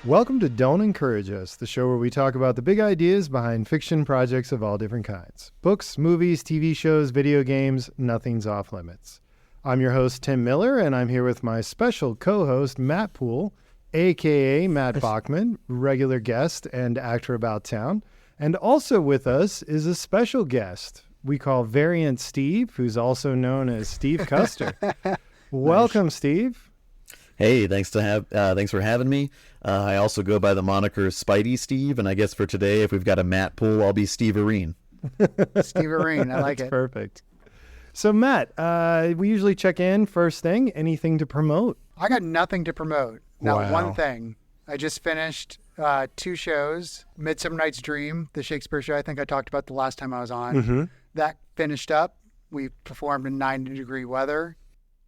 Welcome to Don't Encourage Us, the show where we talk about the big ideas behind fiction projects of all different kinds. Books, movies, TV shows, video games, nothing's off limits. I'm your host, Tim Miller, and I'm here with my special co-host, Matt Poole, a.k.a. Matt Bachman, regular guest and actor about town. And also with us is a special guest we call Variant Steve, who's also known as Steve Custer. Welcome, Steve. Hey, thanks for having me. I also go by the moniker Spidey Steve, and I guess for today, if we've got a Matt Poole, I'll be Steve-erine. Steve-erine, I like it. Perfect. So, Matt, we usually check in first thing. Anything to promote? I got nothing to promote. Not Wow. one thing. I just finished 2 shows. Midsummer Night's Dream, the Shakespeare show I think I talked about the last time I was on. Mm-hmm. That finished up. We performed in 90-degree weather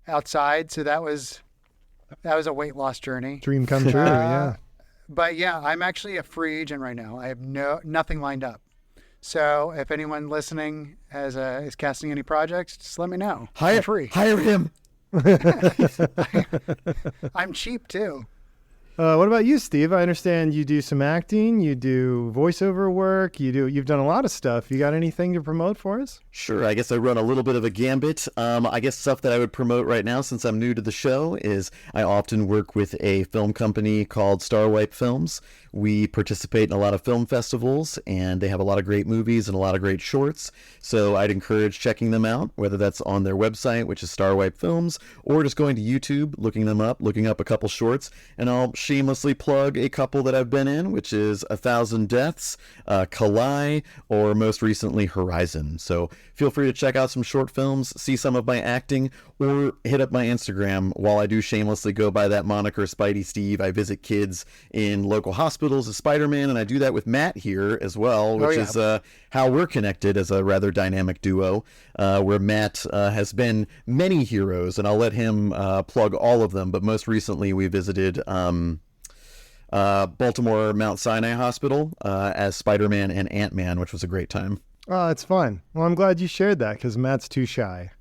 outside, so that was a weight loss journey. Dream come true, yeah. But yeah, I'm actually a free agent right now. I have nothing lined up. So if anyone listening is casting any projects, just let me know. I'm free. Hire him. I'm cheap too. What about you, Steve? I understand you do some acting, you do voiceover work, you've done a lot of stuff. You got anything to promote for us? Sure, I guess I run a little bit of a gambit. I guess stuff that I would promote right now, since I'm new to the show, is I often work with a film company called Starwipe Films. We participate in a lot of film festivals, and they have a lot of great movies and a lot of great shorts. So I'd encourage checking them out, whether that's on their website, which is Starwipe Films, or just going to YouTube, looking up a couple shorts, and I'll shamelessly plug a couple that I've been in, which is 1,000 Deaths, Kalai, or most recently Horizon. So feel free to check out some short films, see some of my acting, or hit up my Instagram. While I do shamelessly go by that moniker Spidey Steve, I visit kids in local hospitals as Spider-Man, and I do that with Matt here as well, which is how we're connected as a rather dynamic duo, where Matt has been many heroes, and I'll let him plug all of them, but most recently we visited Baltimore Mount Sinai Hospital as Spider-Man and Ant-Man, which was a great time. Oh, that's fun. Well, I'm glad you shared that because Matt's too shy.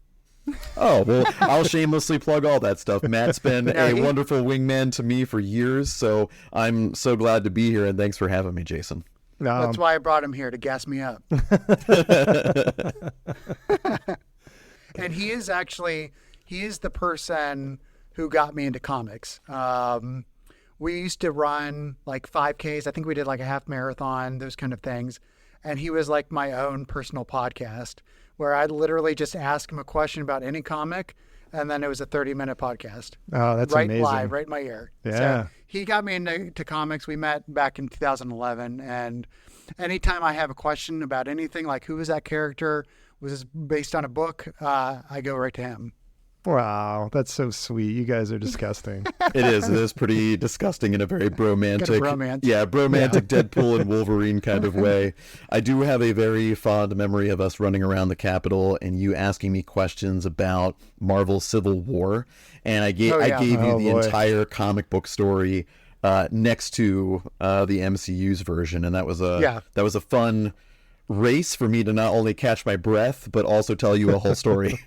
Oh, well, I'll shamelessly plug all that stuff. Matt's been a wonderful wingman to me for years, so I'm so glad to be here, and thanks for having me, Jason. That's why I brought him here, to gas me up. And he is the person who got me into comics. We used to run like 5Ks. I think we did like a half marathon, those kind of things. And he was like my own personal podcast where I'd literally just ask him a question about any comic, and then it was a 30-minute podcast. Oh, that's right amazing. Live, right in my ear. Yeah. So he got me into comics. We met back in 2011, and anytime I have a question about anything, like who was that character, was this based on a book, I go right to him. Wow, that's so sweet. You guys are disgusting. It is pretty disgusting in a very bromantic, bromantic Deadpool and Wolverine kind of way. I do have a very fond memory of us running around the Capitol and you asking me questions about Marvel Civil War, and I gave you the entire comic book story next to the MCU's version, and that was a fun race for me to not only catch my breath but also tell you a whole story.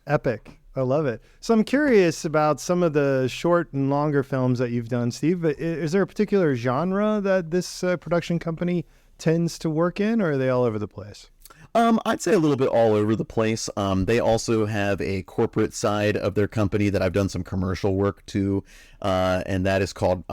Epic. I love it. So I'm curious about some of the short and longer films that you've done, Steve. Is there a particular genre that this production company tends to work in, or are they all over the place? I'd say a little bit all over the place. They also have a corporate side of their company that I've done some commercial work to, and that is called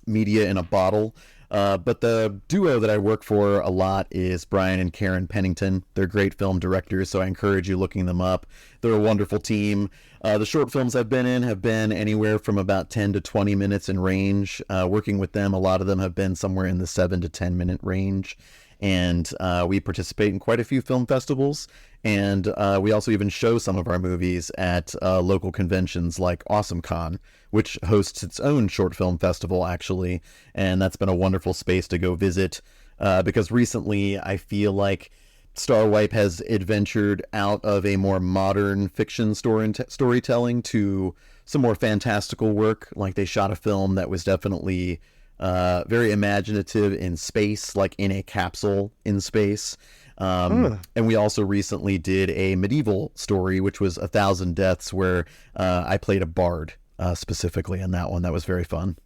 Media in a Bottle. But the duo that I work for a lot is Brian and Karen Pennington. They're great film directors, so I encourage you looking them up. They're a wonderful team. The short films I've been in have been anywhere from about 10 to 20 minutes in range. Working with them, a lot of them have been somewhere in the 7 to 10 minute range. And we participate in quite a few film festivals. And we also even show some of our movies at local conventions like AwesomeCon, which hosts its own short film festival, actually. And that's been a wonderful space to go visit because recently I feel like Starwipe has adventured out of a more modern fiction storytelling to some more fantastical work. Like they shot a film that was definitely very imaginative in space, like in a capsule in space. And we also recently did a medieval story, which was 1,000 Deaths, where I played a bard specifically in that one. That was very fun.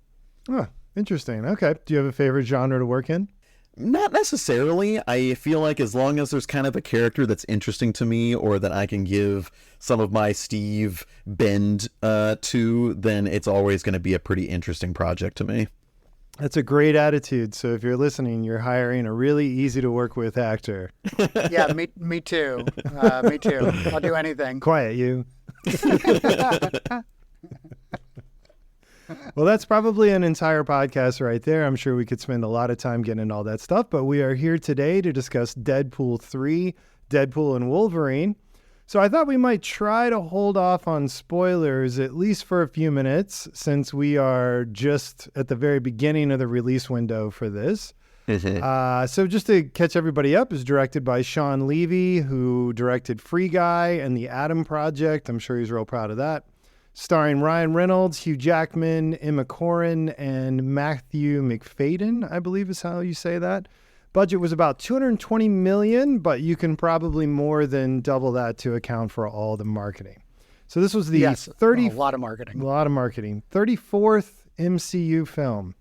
Oh, interesting. Okay. Do you have a favorite genre to work in? Not necessarily. I feel like as long as there's kind of a character that's interesting to me or that I can give some of my Steve bend to, then it's always going to be a pretty interesting project to me. That's a great attitude. So if you're listening, you're hiring a really easy to work with actor. Yeah, me too. Me too. I'll do anything. Quiet, you. Well, that's probably an entire podcast right there. I'm sure we could spend a lot of time getting into all that stuff, but we are here today to discuss Deadpool 3, Deadpool and Wolverine. So I thought we might try to hold off on spoilers, at least for a few minutes, since we are just at the very beginning of the release window for this. So just to catch everybody up, is directed by Sean Levy, who directed Free Guy and The Atom Project. I'm sure he's real proud of that. Starring Ryan Reynolds, Hugh Jackman, Emma Corrin, and Matthew McFadden, I believe is how you say that. Budget was about $220 million, but you can probably more than double that to account for all the marketing. So this was the a lot of marketing. 34th MCU film.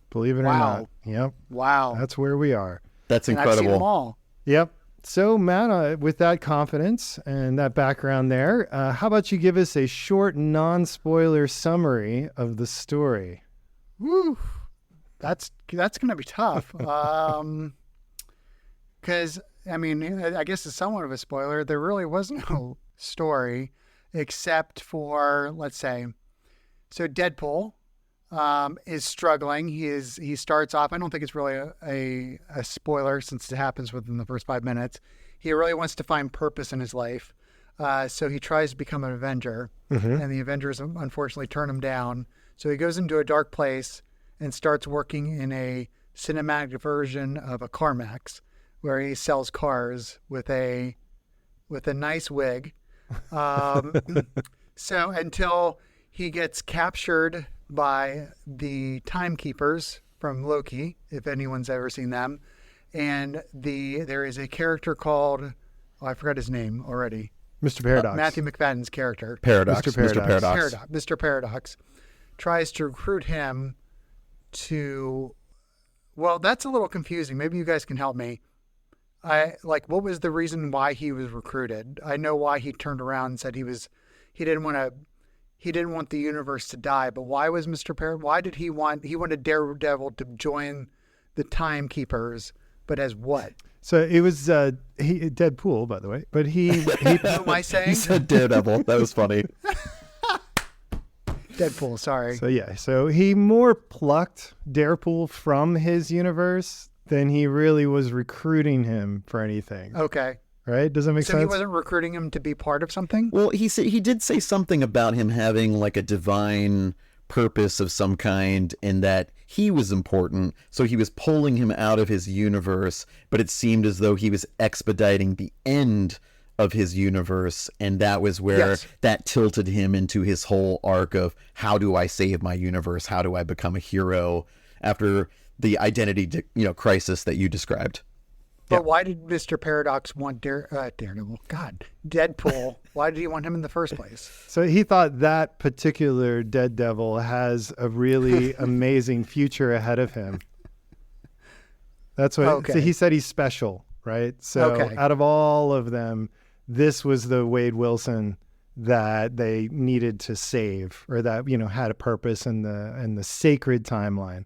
Believe it or not. Yep. Wow. That's where we are. That's And I've seen them incredible. all. Yep. So, Matt, with that confidence and that background there, how about you give us a short, non-spoiler summary of the story? Woo. That's going to be tough. Because, I mean, I guess it's somewhat of a spoiler. There really was no story except for, let's say, so Deadpool is struggling. He starts off, I don't think it's really a spoiler since it happens within the first 5 minutes. He really wants to find purpose in his life. So he tries to become an Avenger, and the Avengers unfortunately turn him down. So he goes into a dark place and starts working in a cinematic version of a CarMax, where he sells cars with a nice wig. So until he gets captured by the Timekeepers from Loki, if anyone's ever seen them, and there is a character called, I forgot his name already. Mr. Paradox. Matthew McFadden's character. Paradox. Mr. Paradox. Mr. Paradox tries to recruit him to, well, that's a little confusing. Maybe you guys can help me. What was the reason why he was recruited? I know why he turned around and said he didn't want the universe to die, but why was why did he wanted Daredevil to join the Timekeepers, but as what? So it was Deadpool, by the way, but he What am I saying? He said Daredevil. That was funny. Deadpool, sorry. So he more plucked Deadpool from his universe than he really was recruiting him for anything. Okay. Right? Does that make So sense? he wasn't recruiting him to be part of something? Well, he did say something about him having like a divine purpose of some kind, in that he was important, so he was pulling him out of his universe, but it seemed as though he was expediting the end of his universe, and that was where that tilted him into his whole arc of, how do I save my universe? How do I become a hero after the identity crisis that you described? But why did Mr. Paradox want Daredevil? God, Deadpool. Why did he want him in the first place? So he thought that particular Daredevil has a really amazing future ahead of him. That's what. Okay. So he said he's special, right? So out of all of them, this was the Wade Wilson that they needed to save, or that had a purpose in the sacred timeline.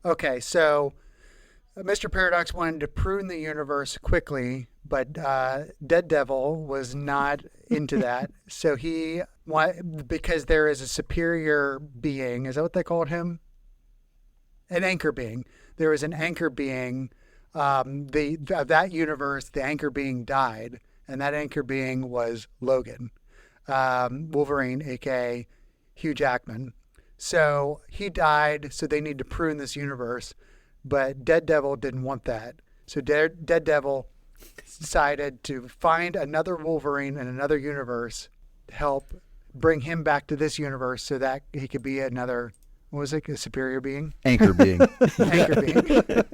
Okay, so Mr. Paradox wanted to prune the universe quickly, but Daredevil was not into that. So because there is a superior being, is that what they called him? An anchor being. There was an anchor being. That universe, the anchor being died, and that anchor being was Logan, Wolverine, aka Hugh Jackman. So he died, so they need to prune this universe. But Daredevil didn't want that. So Daredevil decided to find another Wolverine in another universe to help bring him back to this universe so that he could be another, what was it, a superior being? Anchor being. Anchor being.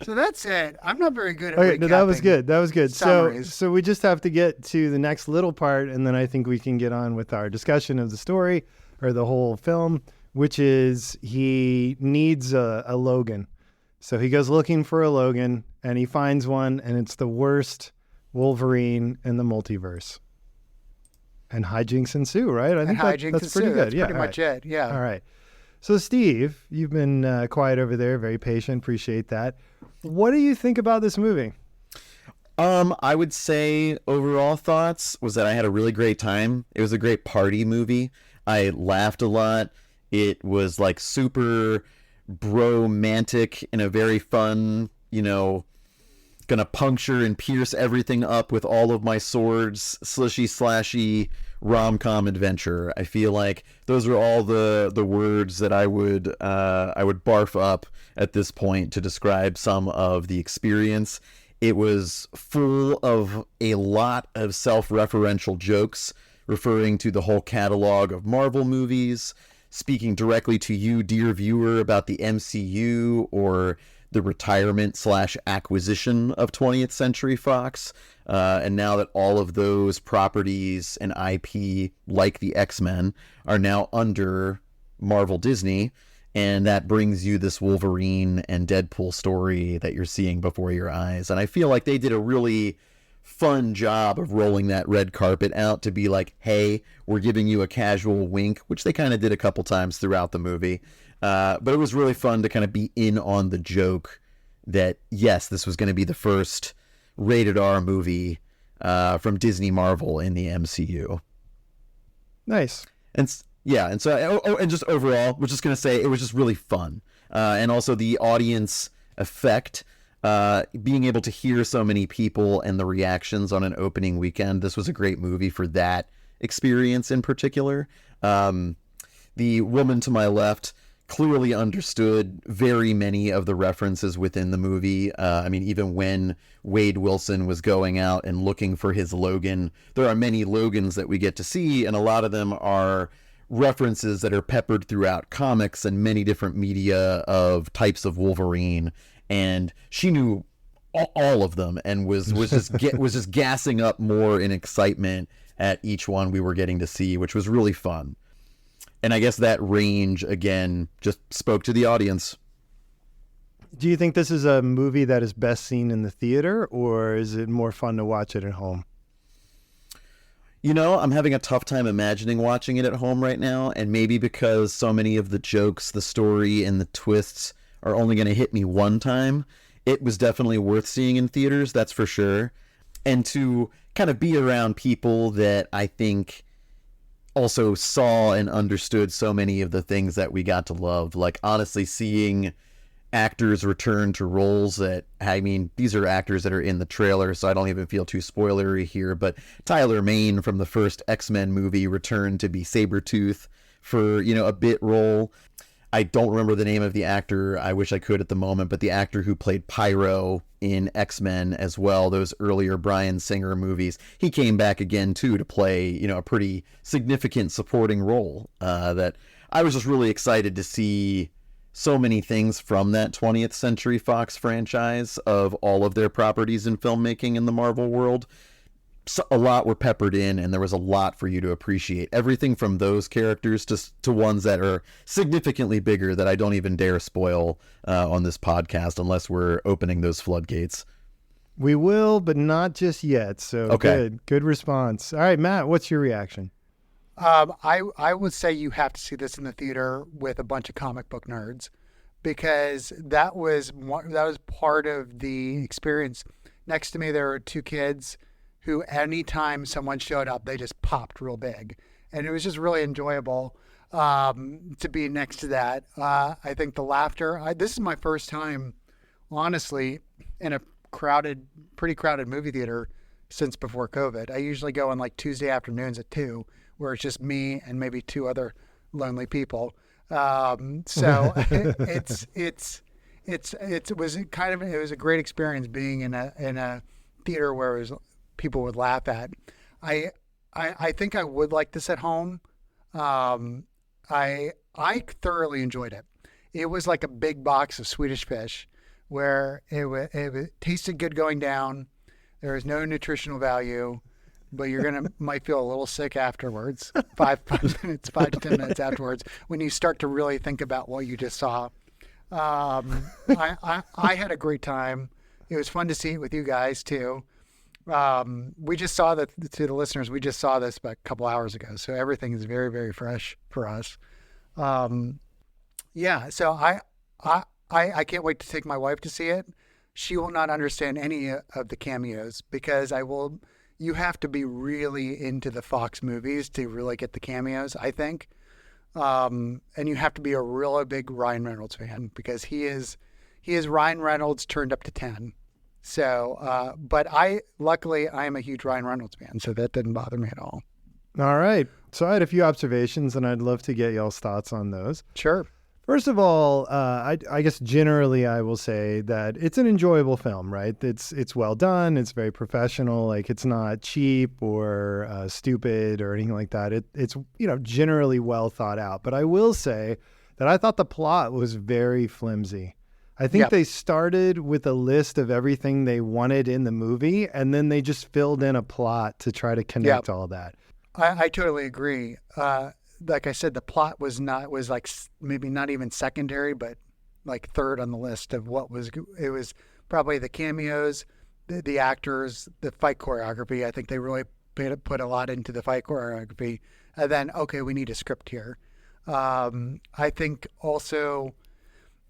So that's it. I'm not very good at Okay, no, that was good. That was good. Summaries. So we just have to get to the next little part, and then I think we can get on with our discussion of the story or the whole film, which is he needs a Logan. So he goes looking for a Logan, and he finds one, and it's the worst Wolverine in the multiverse. And hijinks ensue, right? I think that's pretty good. That's pretty much it. Yeah. All right. So, Steve, you've been quiet over there, very patient. Appreciate that. What do you think about this movie? I would say overall thoughts was that I had a really great time. It was a great party movie. I laughed a lot. It was like super bromantic in a very fun, gonna puncture and pierce everything up with all of my swords, slashy rom-com adventure. I feel like those are all the words that I would barf up at this point to describe some of the experience. It was full of a lot of self-referential jokes referring to the whole catalog of Marvel movies, speaking directly to you, dear viewer, about the MCU or the retirement/acquisition of 20th Century Fox. And now that all of those properties and IP, like the X-Men, are now under Marvel Disney, and that brings you this Wolverine and Deadpool story that you're seeing before your eyes. And I feel like they did a really fun job of rolling that red carpet out to be like, hey, we're giving you a casual wink, which they kind of did a couple times throughout the movie. But it was really fun to kind of be in on the joke that, yes, this was going to be the first rated R movie from Disney Marvel in the MCU. Nice. And so and just overall, we're just going to say it was just really fun. And also the audience effect, being able to hear so many people and the reactions on an opening weekend. This was a great movie for that experience in particular. The woman to my left clearly understood very many of the references within the movie. Even when Wade Wilson was going out and looking for his Logan, there are many Logans that we get to see, and a lot of them are references that are peppered throughout comics and many different media of types of Wolverine. And she knew all of them and was just gassing up more in excitement at each one we were getting to see, which was really fun. And I guess that range, again, just spoke to the audience. Do you think this is a movie that is best seen in the theater, or is it more fun to watch it at home? I'm having a tough time imagining watching it at home right now, and maybe because so many of the jokes, the story, and the twists are only going to hit me one time, it was definitely worth seeing in theaters, that's for sure. And to kind of be around people that I think also saw and understood so many of the things that we got to love. Like, honestly, seeing actors return to roles that, these are actors that are in the trailer, so I don't even feel too spoilery here, but Tyler Mane from the first X-Men movie returned to be Sabretooth for, a bit role. I don't remember the name of the actor. I wish I could at the moment, but the actor who played Pyro in X-Men as well, those earlier Bryan Singer movies, he came back again too to play, a pretty significant supporting role. That I was just really excited to see so many things from that 20th Century Fox franchise of all of their properties in filmmaking in the Marvel world. So a lot were peppered in, and there was a lot for you to appreciate. Everything from those characters to ones that are significantly bigger that I don't even dare spoil on this podcast unless we're opening those floodgates. We will, but not just yet. So okay. Good response. All right, Matt, what's your reaction? I would say you have to see this in the theater with a bunch of comic book nerds, because that was part of the experience. Next to me, there were two kids who anytime someone showed up, they just popped real big. And it was just really enjoyable to be next to that. I think the laughter, this is my first time, honestly, in a pretty crowded movie theater since before COVID. I usually go on like Tuesday afternoons at 2, where it's just me and maybe 2 other lonely people. So it was a great experience being in a theater where it was people would laugh at. I think I would like this at home. I thoroughly enjoyed it. It was like a big box of Swedish fish, where it tasted good going down. There was no nutritional value. but you're gonna might feel a little sick afterwards. 5 to 10 minutes afterwards, when you start to really think about what you just saw. I had a great time. It was fun to see it with you guys too. We just saw that, to the listeners, we just saw this about a couple hours ago, so everything is very, very fresh for us. Yeah, so I can't wait to take my wife to see it. She will not understand any of the cameos because you have to be really into the Fox movies to really get the cameos, I think. And you have to be a really big Ryan Reynolds fan because he is Ryan Reynolds turned up to 10. So, but luckily I am a huge Ryan Reynolds fan, so that didn't bother me at all. All right. So I had a few observations, and I'd love to get y'all's thoughts on those. Sure. First of all, I guess generally I will say that it's an enjoyable film, right? It's well done. It's very professional. Like, it's not cheap or stupid or anything like that. It's generally well thought out. But I will say that I thought the plot was very flimsy. I think they started with a list of everything they wanted in the movie, and then they just filled in a plot to try to connect all that. I totally agree. Like I said, the plot was like maybe not even secondary, but like third on the list of what was. It was probably the cameos, the actors, the fight choreography. I think they really put a lot into the fight choreography. And then, okay, we need a script here. I think also,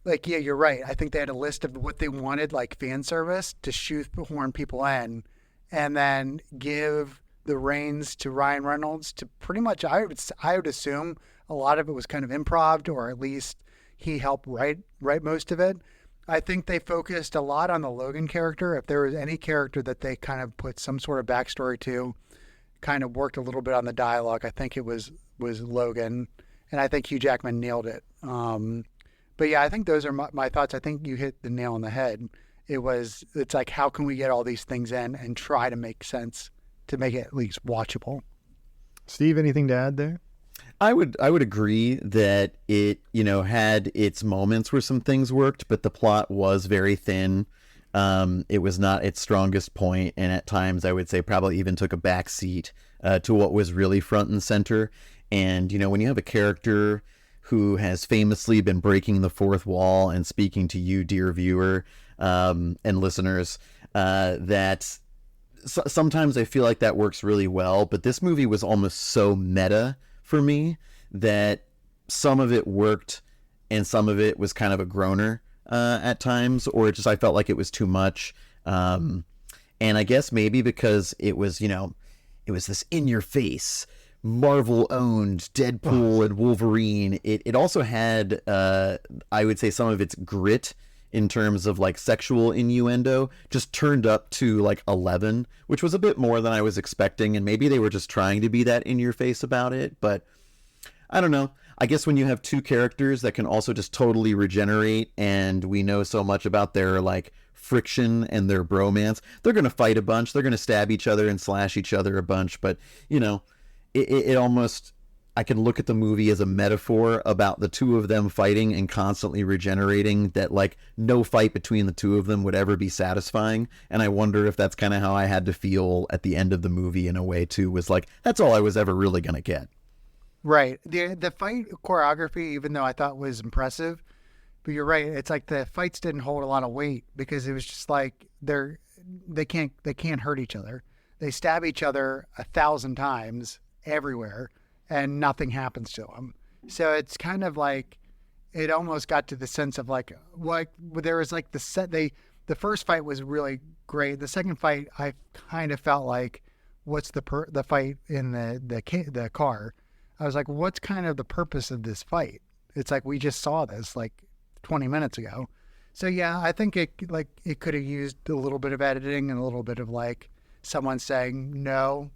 like, yeah, you're right. I think they had a list of what they wanted, like fan service, to shoehorn people in, and then give the reins to Ryan Reynolds to pretty much, I would assume a lot of it was kind of improv, or at least he helped write most of it. I think they focused a lot on the Logan character. If there was any character that they kind of put some sort of backstory to, kind of worked a little bit on the dialogue, I think it was Logan, and I think Hugh Jackman nailed it. But yeah, I think those are my thoughts. I think you hit the nail on the head. It's like, how can we get all these things in and try to make sense to make it at least watchable? Steve, anything to add there? I would agree that it, had its moments where some things worked, but the plot was very thin. It was not its strongest point, and at times I would say probably even took a back seat to what was really front and center. And, when you have a character who has famously been breaking the fourth wall and speaking to you, dear viewer, and listeners, that sometimes I feel like that works really well, but this movie was almost so meta for me that some of it worked and some of it was kind of a groaner at times, or I felt like it was too much. And I guess maybe because it was, it was this in-your-face, Marvel-owned Deadpool and Wolverine. It also had, I would say, some of its grit in terms of like sexual innuendo just turned up to like 11, which was a bit more than I was expecting. And maybe they were just trying to be that in your face about it. But I don't know. I guess when you have two characters that can also just totally regenerate, and we know so much about their like friction and their bromance, they're going to fight a bunch. They're going to stab each other and slash each other a bunch. But, it almost, I can look at the movie as a metaphor about the two of them fighting and constantly regenerating, that like no fight between the two of them would ever be satisfying. And I wonder if that's kind of how I had to feel at the end of the movie in a way too, was like, that's all I was ever really going to get. Right. The fight choreography, even though I thought was impressive, but you're right. It's like the fights didn't hold a lot of weight because it was just like they can't hurt each other. They stab each other 1,000 times everywhere, and nothing happens to them. So it's kind of like, it almost got to the sense of like there was like the first fight was really great. The second fight, I kind of felt like, what's the fight in the car? I was like, what's kind of the purpose of this fight? It's like, we just saw this like 20 minutes ago. So yeah, I think it could have used a little bit of editing and a little bit of like someone saying no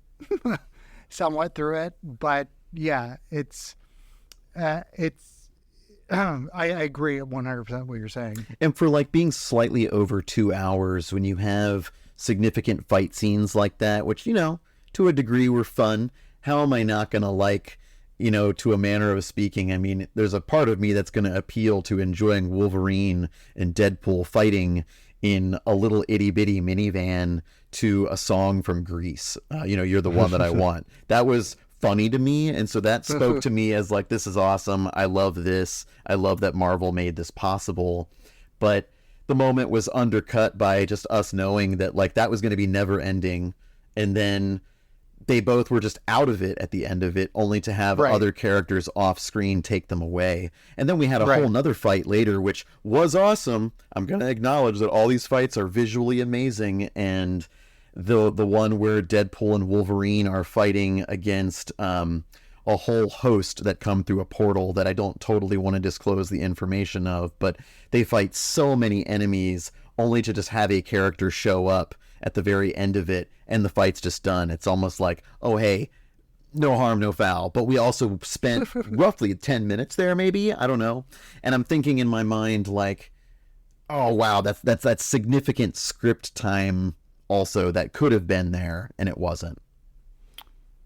somewhat through it. But yeah, I agree 100% what you're saying. And for like being slightly over 2 hours, when you have significant fight scenes like that, which, to a degree were fun, how am I not going to like, to a manner of speaking? I mean, there's a part of me that's going to appeal to enjoying Wolverine and Deadpool fighting in a little itty bitty minivan to a song from Grease. You're the one that I want. That was funny to me, and so that spoke to me as like, this is awesome. I love this. I love that Marvel made this possible. But the moment was undercut by just us knowing that like that was going to be never ending, and then they both were just out of it at the end of it, only to have other characters off screen take them away. And then we had a whole nother fight later, which was awesome. I'm going to acknowledge that all these fights are visually amazing. And the one where Deadpool and Wolverine are fighting against a whole host that come through a portal that I don't totally want to disclose the information of, but they fight so many enemies only to just have a character show up at the very end of it, and the fight's just done. It's almost like, oh, hey, no harm, no foul. But we also spent roughly 10 minutes there, maybe. I don't know. And I'm thinking in my mind, like, oh, wow, that's significant script time also that could have been there, and it wasn't.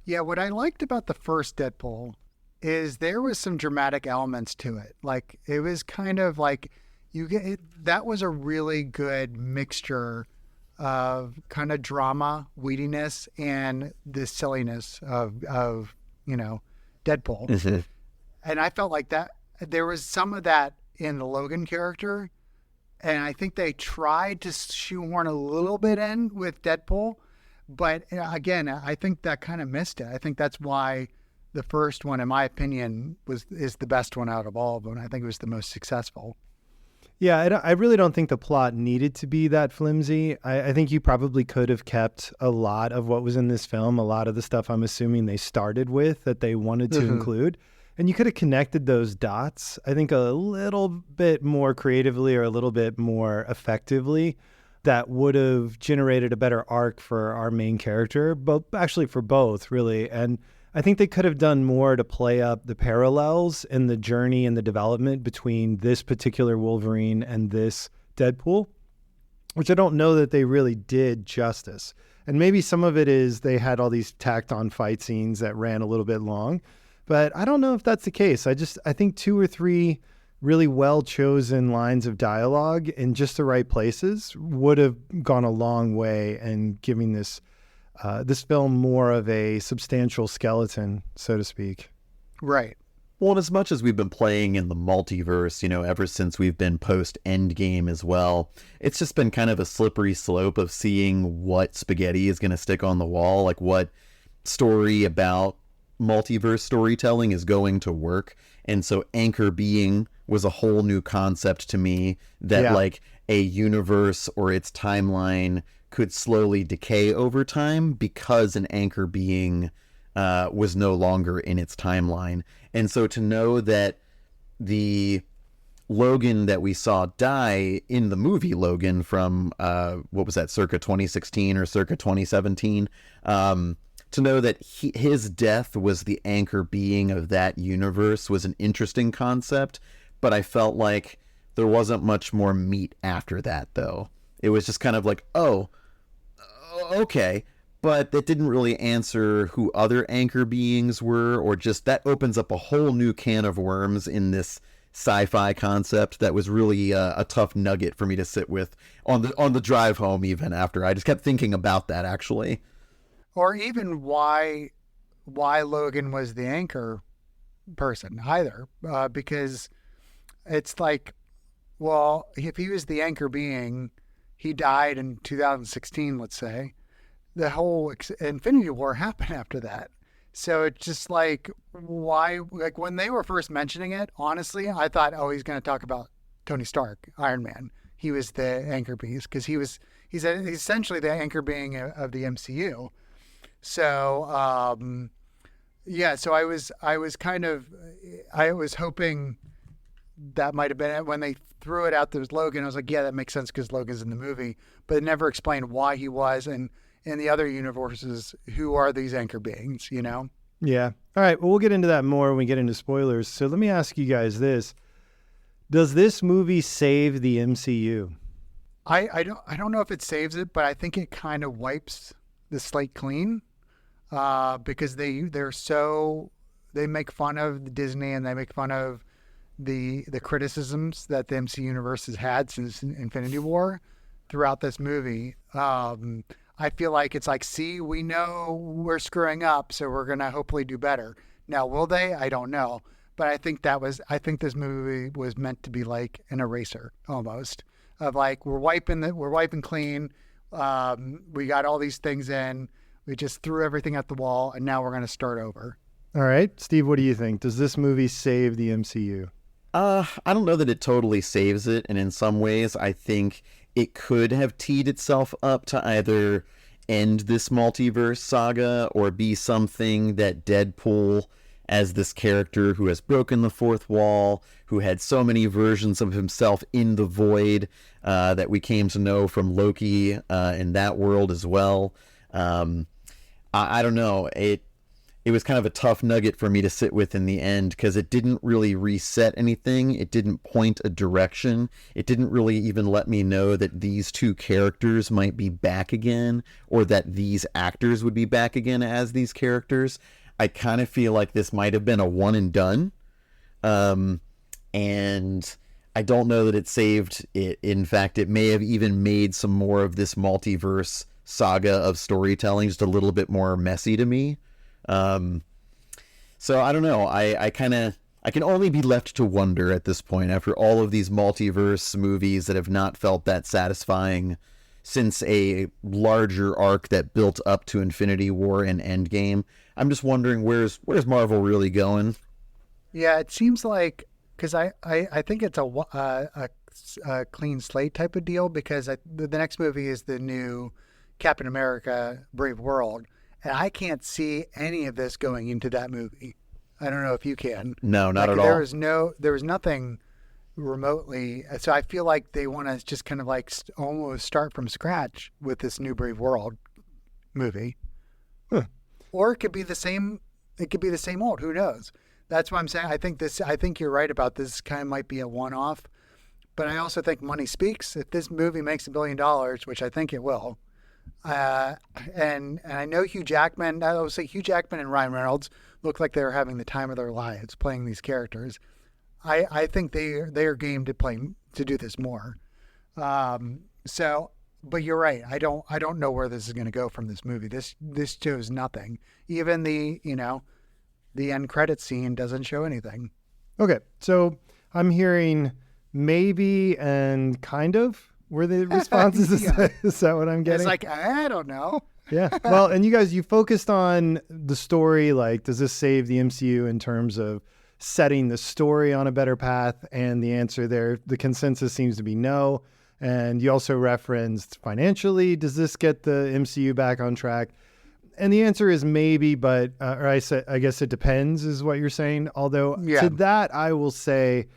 Yeah, what I liked about the first Deadpool is there was some dramatic elements to it. Like, it was kind of like that was a really good mixture of kind of drama, weediness, and the silliness of Deadpool. Mm-hmm. And I felt like that there was some of that in the Logan character, and I think they tried to shoehorn a little bit in with Deadpool, but again, I think that kind of missed it. I think that's why the first one, in my opinion, is the best one out of all of them. I think it was the most successful. Yeah, I really don't think the plot needed to be that flimsy. I think you probably could have kept a lot of what was in this film, a lot of the stuff I'm assuming they started with that they wanted to include. And you could have connected those dots, I think, a little bit more creatively or a little bit more effectively. That would have generated a better arc for our main character, but actually for both, really. And I think they could have done more to play up the parallels in the journey and the development between this particular Wolverine and this Deadpool, which I don't know that they really did justice. And maybe some of it is they had all these tacked on fight scenes that ran a little bit long, but I don't know if that's the case. I think 2 or 3 really well chosen lines of dialogue in just the right places would have gone a long way in giving this film more of a substantial skeleton, so to speak. Right. Well, and as much as we've been playing in the multiverse, ever since we've been post-Endgame as well, it's just been kind of a slippery slope of seeing what spaghetti is going to stick on the wall, like what story about multiverse storytelling is going to work. And so anchor being was a whole new concept to me that like a universe or its timeline could slowly decay over time because an anchor being was no longer in its timeline. And so to know that the Logan that we saw die in the movie Logan from, what was that, circa 2016 or circa 2017, to know that his death was the anchor being of that universe was an interesting concept, but I felt like there wasn't much more meat after that, though. It was just kind of like, oh, okay, but that didn't really answer who other anchor beings were, or just that opens up a whole new can of worms in this sci-fi concept that was really a tough nugget for me to sit with on the drive home. Even after I just kept thinking about that, actually, or even why Logan was the anchor person either, because it's like, well, if he was the anchor being, he died in 2016, let's say. The whole Infinity War happened after that. So it's just like, why? Like when they were first mentioning it, honestly, I thought, oh, he's going to talk about Tony Stark, Iron Man. He was the anchor being because he's essentially the anchor being of the MCU. So so I was hoping that might have been it. When they threw it out there was Logan, I was like, yeah, that makes sense because Logan's in the movie, but it never explained why he was, and in the other universes, who are these anchor beings, Yeah. All right. Well, we'll get into that more when we get into spoilers. So let me ask you guys this. Does this movie save the MCU? I don't know if it saves it, but I think it kind of wipes the slate clean, because they make fun of Disney and they make fun of the criticisms that the MCU universe has had since Infinity War. throughout this movie. I feel like it's like, see, we know we're screwing up, so we're gonna hopefully do better. Now, will they? I don't know, but I think this movie was meant to be like an eraser almost, of like we're wiping clean. We got all these things in. We just threw everything at the wall, and now we're gonna start over. All right, Steve, what do you think? Does this movie save the MCU? I don't know that it totally saves it, and in some ways, I think it could have teed itself up to either end this multiverse saga or be something that Deadpool, as this character who has broken the fourth wall, who had so many versions of himself in the void that we came to know from Loki in that world as well. I don't know. It was kind of a tough nugget for me to sit with in the end because it didn't really reset anything. It didn't point a direction. It didn't really even let me know that these two characters might be back again or that these actors would be back again as these characters. I kind of feel like this might have been a one and done. And I don't know that it saved it. In fact, it may have even made some more of this multiverse saga of storytelling just a little bit more messy to me. So I don't know. I can only be left to wonder at this point after all of these multiverse movies that have not felt that satisfying since a larger arc that built up to Infinity War and Endgame. I'm just wondering where's Marvel really going? Yeah, it seems like, because I think it's a clean slate type of deal, because the next movie is the new Captain America Brave World. And I can't see any of this going into that movie. I don't know if you can. No, not at all. There was nothing remotely. So I feel like they want to just kind of like almost start from scratch with this new Brave World movie. Huh. Or it could be the same. It could be the same old. Who knows? That's what I'm saying. I think you're right about this. Kind of might be a one-off. But I also think money speaks. If this movie makes $1 billion, which I think it will. And I know Hugh Jackman. I would say Hugh Jackman and Ryan Reynolds look like they're having the time of their lives playing these characters. I think they are game to do this more. But you're right. I don't know where this is going to go from this movie. This shows nothing. Even the end credit scene doesn't show anything. Okay, so I'm hearing maybe and kind of. Were the responses? Yeah. Is that what I'm getting? It's like, I don't know. Yeah. Well, and you focused on the story. Like, does this save the MCU in terms of setting the story on a better path? And the answer there, the consensus seems to be no. And you also referenced financially. Does this get the MCU back on track? And the answer is maybe, but I guess it depends is what you're saying. Although to that, I will say,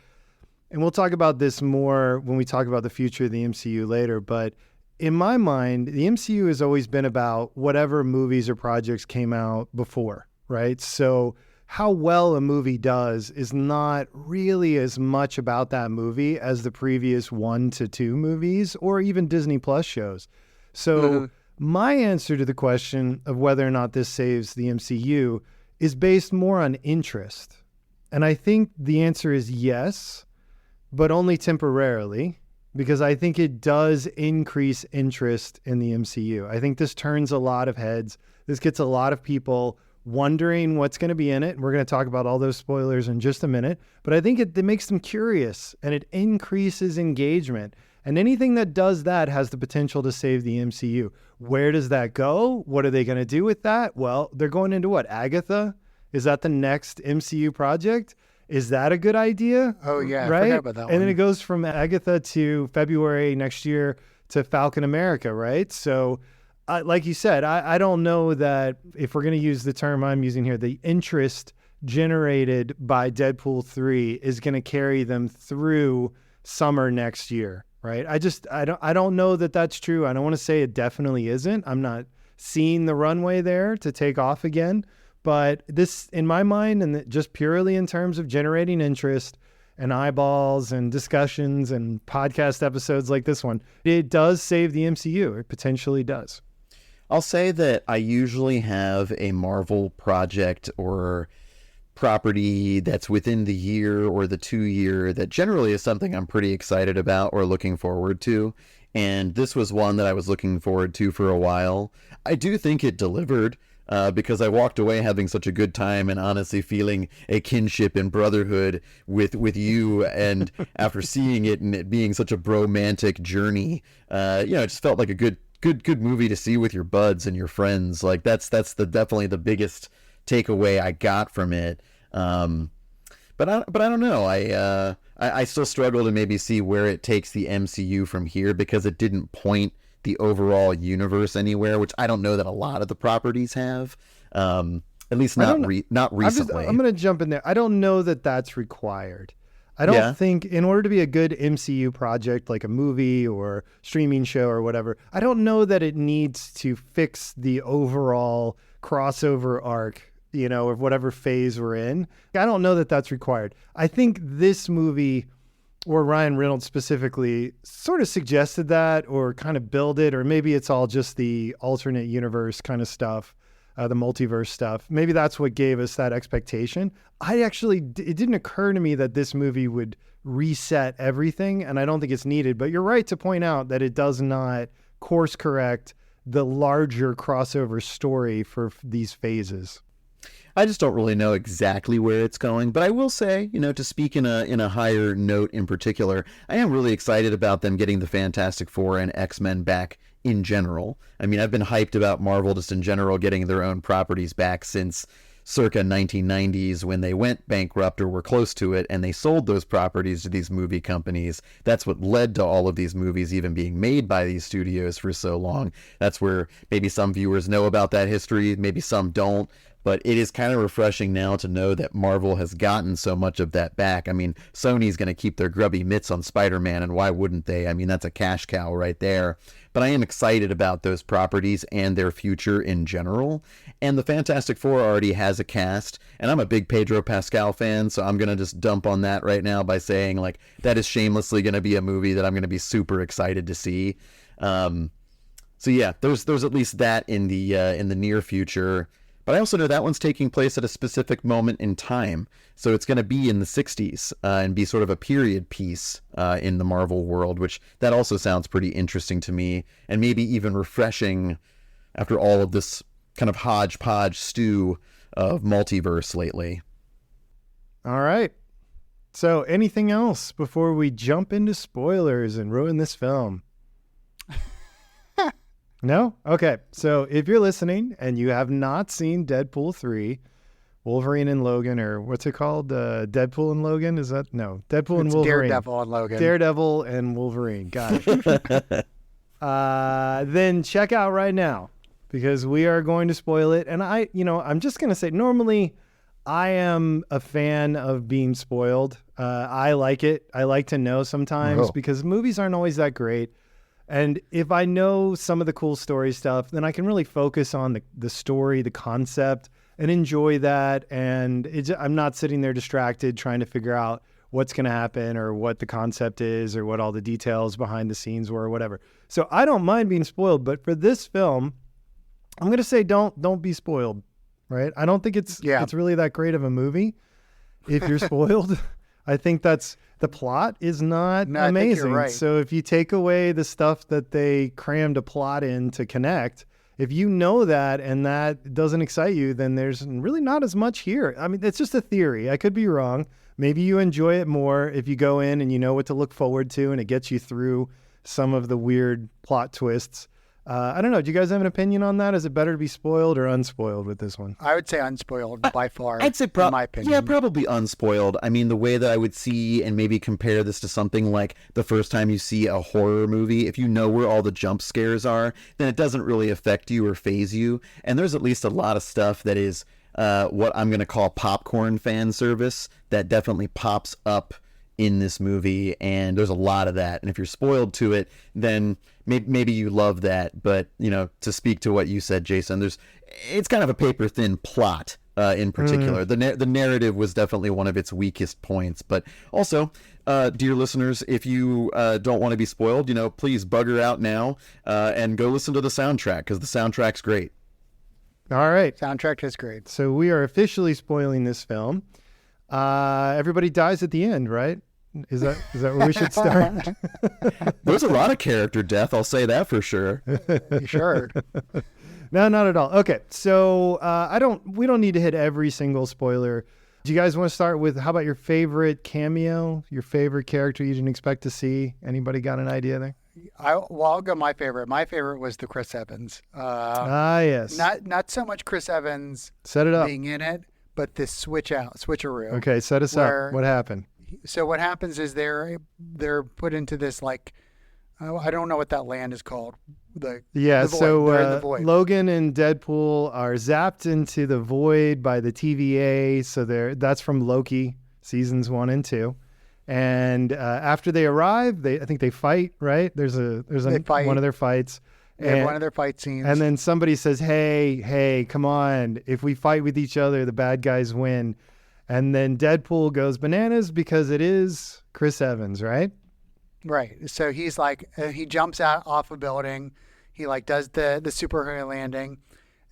and we'll talk about this more when we talk about the future of the MCU later, but in my mind, the MCU has always been about whatever movies or projects came out before, right? So how well a movie does is not really as much about that movie as the previous 1 to 2 movies or even Disney Plus shows. So my answer to the question of whether or not this saves the MCU is based more on interest. And I think the answer is yes, but only temporarily, because I think it does increase interest in the MCU. I think this turns a lot of heads. This gets a lot of people wondering what's going to be in it. We're going to talk about all those spoilers in just a minute, but I think it makes them curious and it increases engagement. And anything that does that has the potential to save the MCU. Where does that go? What are they going to do with that? Well, they're going into what? Agatha? Is that the next MCU project? Is that a good idea? Oh, yeah. Right? I forgot about that one. And then it goes from Agatha to February next year to Falcon America, right? So, like you said, I don't know that if we're going to use the term I'm using here, the interest generated by Deadpool 3 is going to carry them through summer next year, right? I don't know that that's true. I don't want to say it definitely isn't. I'm not seeing the runway there to take off again. But this, in my mind, and just purely in terms of generating interest and eyeballs and discussions and podcast episodes like this one, it does save the MCU. It potentially does. I'll say that I usually have a Marvel project or property that's within the year or the 2 year that generally is something I'm pretty excited about or looking forward to. and this was one that I was looking forward to for a while. I do think it delivered. Because I walked away having such a good time and honestly feeling a kinship and brotherhood with you. And after seeing it and it being such a bromantic journey, it just felt like a good movie to see with your buds and your friends. Like that's definitely the biggest takeaway I got from it. But I don't know. I still struggle to maybe see where it takes the MCU from here, because it didn't point the overall universe anywhere, which I don't know that a lot of the properties have. At least not recently. I'm going to jump in there. I don't know that that's required. I don't think in order to be a good MCU project, like a movie or streaming show or whatever, I don't know that it needs to fix the overall crossover arc, of whatever phase we're in. I don't know that that's required. I think this movie, or Ryan Reynolds specifically, sort of suggested that, or kind of build it, or maybe it's all just the alternate universe kind of stuff, the multiverse stuff. Maybe that's what gave us that expectation. It didn't occur to me that this movie would reset everything, and I don't think it's needed. But you're right to point out that it does not course correct the larger crossover story for these phases. I just don't really know exactly where it's going, but I will say, to speak in a higher note in particular, I am really excited about them getting the Fantastic Four and X-Men back in general. I mean, I've been hyped about Marvel just in general getting their own properties back since circa 1990s, when they went bankrupt or were close to it, and they sold those properties to these movie companies. That's what led to all of these movies even being made by these studios for so long. That's where maybe some viewers know about that history, maybe some don't. But it is kind of refreshing now to know that Marvel has gotten so much of that back. I mean, Sony's going to keep their grubby mitts on Spider-Man, and why wouldn't they? I mean, that's a cash cow right there. But I am excited about those properties and their future in general. And the Fantastic Four already has a cast, and I'm a big Pedro Pascal fan, so I'm going to just dump on that right now by saying, like, that is shamelessly going to be a movie that I'm going to be super excited to see. So yeah, there's at least that in the near future. But I also know that one's taking place at a specific moment in time. So it's going to be in the 60s and be sort of a period piece in the Marvel world, which that also sounds pretty interesting to me, and maybe even refreshing after all of this kind of hodgepodge stew of multiverse lately. All right. So anything else before we jump into spoilers and ruin this film? No? Okay. So if you're listening and you have not seen Deadpool 3, Wolverine and Logan, or what's it called? Deadpool and Logan? Is that? No. Deadpool and Wolverine. Daredevil and Logan. Daredevil and Wolverine. Got it. Then check out right now, because we are going to spoil it. And I'm just going to say, normally I am a fan of being spoiled. I like it. I like to know sometimes because movies aren't always that great. And if I know some of the cool story stuff, then I can really focus on the story, the concept, and enjoy that. And I'm not sitting there distracted trying to figure out what's going to happen or what the concept is or what all the details behind the scenes were or whatever. So I don't mind being spoiled. But for this film, I'm going to say don't be spoiled, right? I don't think it's really that great of a movie if you're spoiled. I think the plot is not amazing. I think you're right. So if you take away the stuff that they crammed a plot in to connect, if you know that and that doesn't excite you, then there's really not as much here. I mean, it's just a theory. I could be wrong. Maybe you enjoy it more if you go in and you know what to look forward to and it gets you through some of the weird plot twists. I don't know. Do you guys have an opinion on that? Is it better to be spoiled or unspoiled with this one? I would say unspoiled by far. I'd say in my opinion. Yeah, probably unspoiled. I mean, the way that I would see and maybe compare this to something like the first time you see a horror movie, if you know where all the jump scares are, then it doesn't really affect you or faze you. And there's at least a lot of stuff that is what I'm going to call popcorn fan service that definitely pops up in this movie, and there's a lot of that. And if you're spoiled to it, then maybe you love that. But to speak to what you said, Jason, it's kind of a paper thin plot in particular. The narrative was definitely one of its weakest points. But also, dear listeners, if you don't want to be spoiled, please bugger out now and go listen to the soundtrack, because the soundtrack's great. All right. Soundtrack is great. So we are officially spoiling this film. Everybody dies at the end, right? Is that where we should start? There's a lot of character death, I'll say that for sure. Sure. No, not at all. Okay, so we don't need to hit every single spoiler. Do you guys want to start with, how about your favorite cameo, your favorite character you didn't expect to see? Anybody got an idea there? I'll go my favorite. My favorite was the Chris Evans. Yes. Not so much Chris Evans Set it up. being in it, but this switcheroo. Okay, set us up. What happened? So what happens is they're put into this, like, I don't know what that land is called. The void. So They're in the void. Logan and Deadpool are zapped into the void by the TVA. So that's from Loki seasons 1 and 2. And after they arrive, I think they fight, right? There's one of their fights. They have one of their fight scenes. And then somebody says, hey, come on. If we fight with each other, the bad guys win. And then Deadpool goes bananas because it is Chris Evans, right? Right. So he's like, he jumps out off a building. He like does the superhero landing,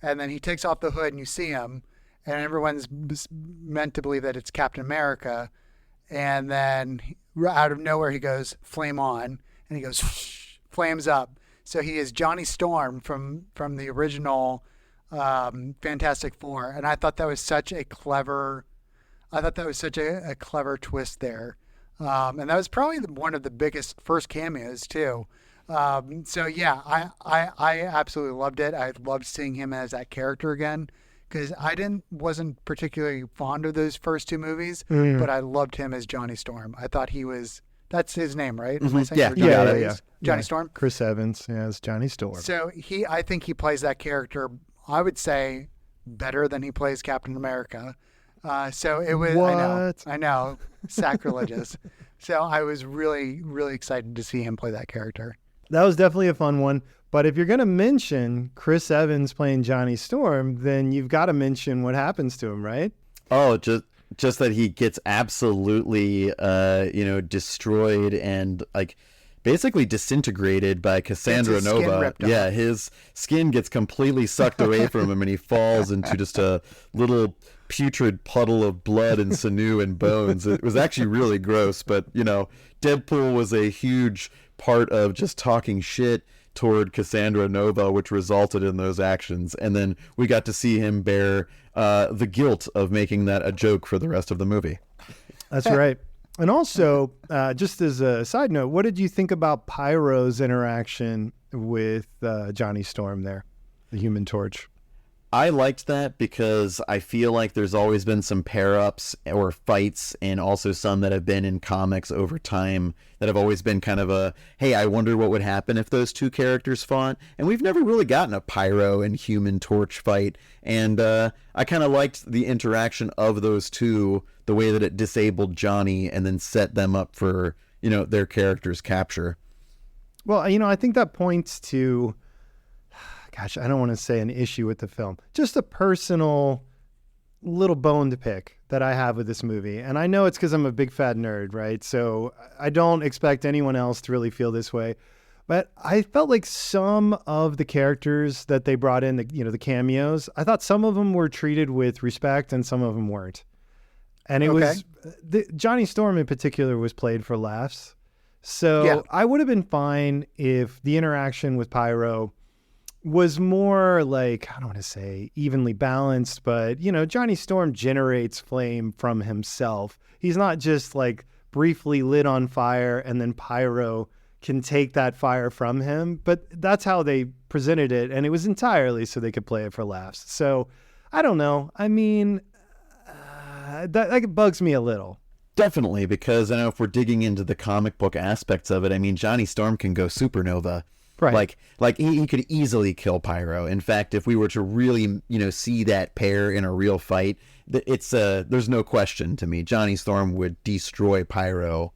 and then he takes off the hood and you see him, and everyone's meant to believe that it's Captain America. And then out of nowhere, he goes flame on, and he goes flames up. So he is Johnny Storm from the original Fantastic Four. And I thought that was such a clever twist there. And that was probably one of the biggest first cameos too. So yeah, I absolutely loved it. I loved seeing him as that character again, because I wasn't particularly fond of those first 2 movies, but I loved him as Johnny Storm. I thought that's his name, right? Am I saying Yeah. Johnny Storm? Chris Evans, as Johnny Storm. So I think he plays that character, I would say, better than he plays Captain America. So it was, What? I know, sacrilegious. So I was really, really excited to see him play that character. That was definitely a fun one. But if you're going to mention Chris Evans playing Johnny Storm, then you've got to mention what happens to him, right? Oh, just that he gets absolutely, destroyed and like basically disintegrated by Cassandra Nova. Yeah, his skin gets completely sucked away from him, and he falls into just a little putrid puddle of blood and sinew and bones. It was actually really gross, but Deadpool was a huge part of just talking shit toward Cassandra Nova, which resulted in those actions. And then we got to see him bear the guilt of making that a joke for the rest of the movie. That's right. And also, just as a side note, what did you think about Pyro's interaction with Johnny Storm there, the Human Torch? I liked that because I feel like there's always been some pair-ups or fights, and also some that have been in comics over time that have always been kind of a, hey, I wonder what would happen if those 2 characters fought. And we've never really gotten a Pyro and Human Torch fight. And I kind of liked the interaction of those 2, the way that it disabled Johnny and then set them up for, their character's capture. Well, I think that points to, gosh, I don't want to say an issue with the film, just a personal little bone to pick that I have with this movie. And I know it's because I'm a big fat nerd, right? So I don't expect anyone else to really feel this way. But I felt like some of the characters that they brought in, the cameos, I thought some of them were treated with respect and some of them weren't. And it was, Johnny Storm in particular was played for laughs. So yeah. I would have been fine if the interaction with Pyro was more like, I don't want to say evenly balanced, but, Johnny Storm generates flame from himself. He's not just like briefly lit on fire and then Pyro can take that fire from him. But that's how they presented it. And it was entirely so they could play it for laughs. So I don't know. I mean, that bugs me a little. Definitely, because I know if we're digging into the comic book aspects of it, I mean, Johnny Storm can go supernova. Right. Like he could easily kill Pyro. In fact, if we were to really, see that pair in a real fight, it's there's no question to me. Johnny Storm would destroy Pyro,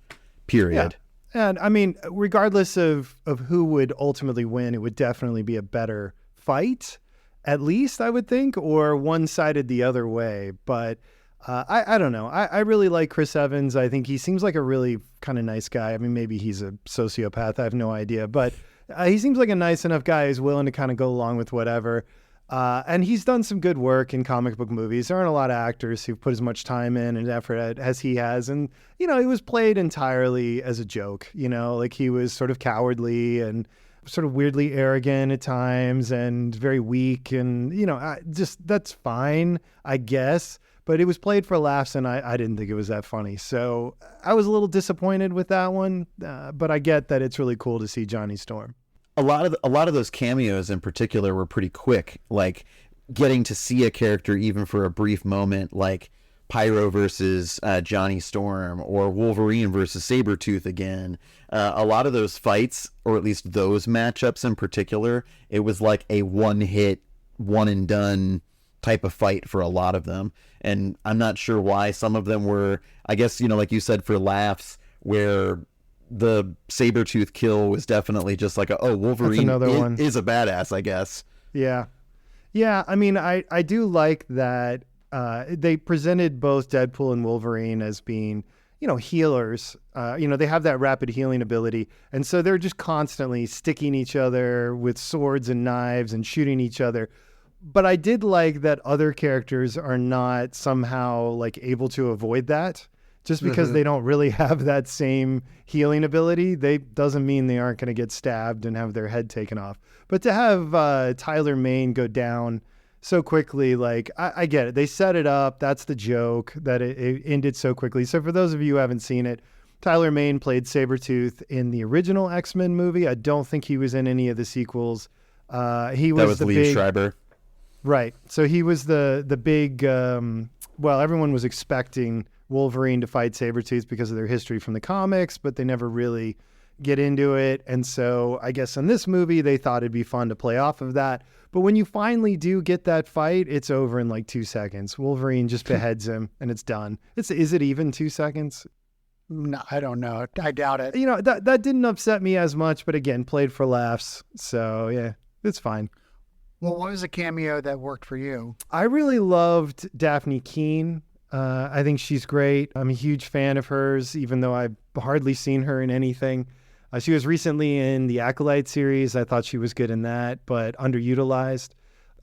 period. Yeah. And I mean, regardless of who would ultimately win, it would definitely be a better fight, at least I would think, or one-sided the other way. But I don't know. I really like Chris Evans. I think he seems like a really kind of nice guy. I mean, maybe he's a sociopath. I have no idea. But he seems like a nice enough guy who's willing to kind of go along with whatever. And he's done some good work in comic book movies. There aren't a lot of actors who've put as much time in and effort as he has. And, he was played entirely as a joke, like he was sort of cowardly and sort of weirdly arrogant at times and very weak. And, that's fine, I guess. But it was played for laughs, and I didn't think it was that funny. So I was a little disappointed with that one. But I get that it's really cool to see Johnny Storm. A lot of those cameos in particular were pretty quick, like getting to see a character even for a brief moment, like Pyro versus Johnny Storm or Wolverine versus Sabretooth again. A lot of those fights, or at least those matchups in particular, it was like a one-hit, one-and-done type of fight for a lot of them. And I'm not sure why some of them were, I guess, like you said, for laughs, where the Sabretooth kill was definitely just like Wolverine is a badass, I guess. Yeah. I mean, I do like that they presented both Deadpool and Wolverine as being, healers. They have that rapid healing ability. And so they're just constantly sticking each other with swords and knives and shooting each other. But I did like that other characters are not somehow like able to avoid that. Just because they don't really have that same healing ability, doesn't mean they aren't going to get stabbed and have their head taken off. But to have Tyler Mane go down so quickly, like, I get it. They set it up. That's the joke, that it ended so quickly. So for those of you who haven't seen it, Tyler Mane played Sabretooth in the original X-Men movie. I don't think he was in any of the sequels. He was the Liev Schreiber. Right. So he was the big, everyone was expecting Wolverine to fight Sabretooth because of their history from the comics, but they never really get into it. And so I guess in this movie, they thought it'd be fun to play off of that. But when you finally do get that fight, it's over in like 2 seconds. Wolverine just beheads him and it's done. Is it even 2 seconds? No, I don't know. I doubt it. That didn't upset me as much, but again, played for laughs. So yeah, it's fine. Well, what was a cameo that worked for you? I really loved Daphne Keane. I think she's great. I'm a huge fan of hers, even though I've hardly seen her in anything. She was recently in the Acolyte series. I thought she was good in that, but underutilized.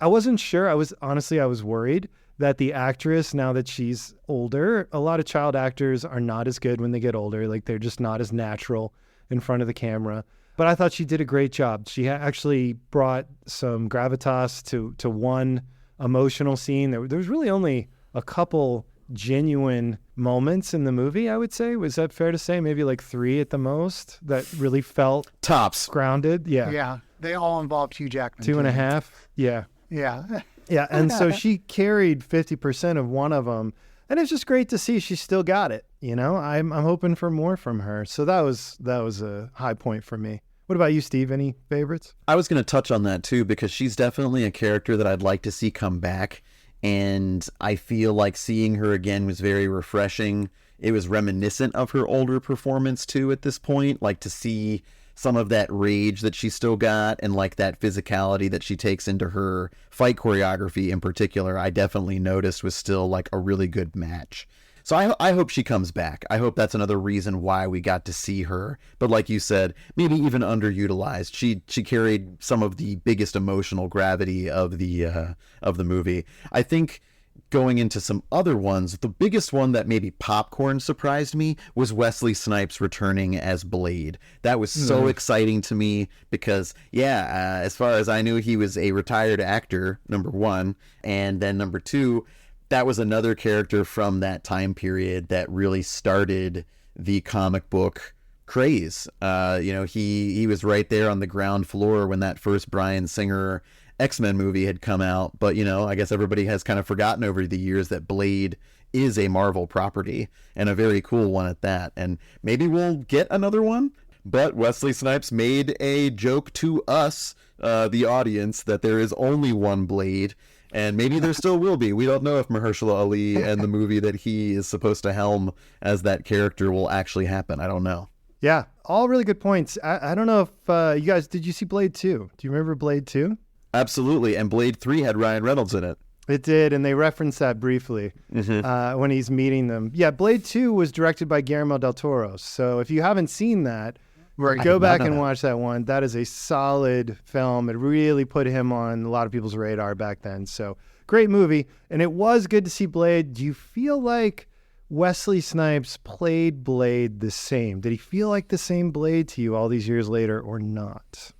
I wasn't sure. I was worried that the actress, now that she's older, a lot of child actors are not as good when they get older. Like, they're just not as natural in front of the camera. But I thought she did a great job. She actually brought some gravitas to one emotional scene. There was really only a couple genuine moments in the movie, I would say. Was that fair to say? Maybe like 3 at the most that really felt tops grounded. Yeah. They all involved Hugh Jackman. 2.5. Yeah. Yeah. And so she carried 50% of one of them. And it's just great to see she still got it. I'm hoping for more from her. So that was a high point for me. What about you, Steve? Any favorites? I was going to touch on that too, because she's definitely a character that I'd like to see come back. And I feel like seeing her again was very refreshing. It was reminiscent of her older performance too at this point, like to see some of that rage that she still got and like that physicality that she takes into her fight choreography in particular, I definitely noticed was still like a really good match. So I hope she comes back. I hope that's another reason why we got to see her. But like you said, maybe even underutilized. She carried some of the biggest emotional gravity of the movie. I think going into some other ones, the biggest one that maybe popcorn surprised me was Wesley Snipes returning as Blade. That was so exciting to me because, as far as I knew, he was a retired actor, number one. And then number two, that was another character from that time period that really started the comic book craze. He was right there on the ground floor when that first Bryan Singer X-Men movie had come out. But, I guess everybody has kind of forgotten over the years that Blade is a Marvel property, and a very cool one at that. And maybe we'll get another one. But Wesley Snipes made a joke to us, the audience, that there is only one Blade. And maybe there still will be. We don't know if Mahershala Ali and the movie that he is supposed to helm as that character will actually happen. I don't know. Yeah, all really good points. I don't know if you guys, did you see Blade 2? Do you remember Blade 2? Absolutely. And Blade 3 had Ryan Reynolds in it. It did, and they referenced that briefly when he's meeting them. Yeah, Blade 2 was directed by Guillermo del Toro. So if you haven't seen that, Right. Go did not back know and that. watch that one. That is a solid film. It really put him on a lot of people's radar back then. So great movie. And it was good to see Blade. Do you feel like Wesley Snipes played Blade the same? Did he feel like the same Blade to you all these years later or not?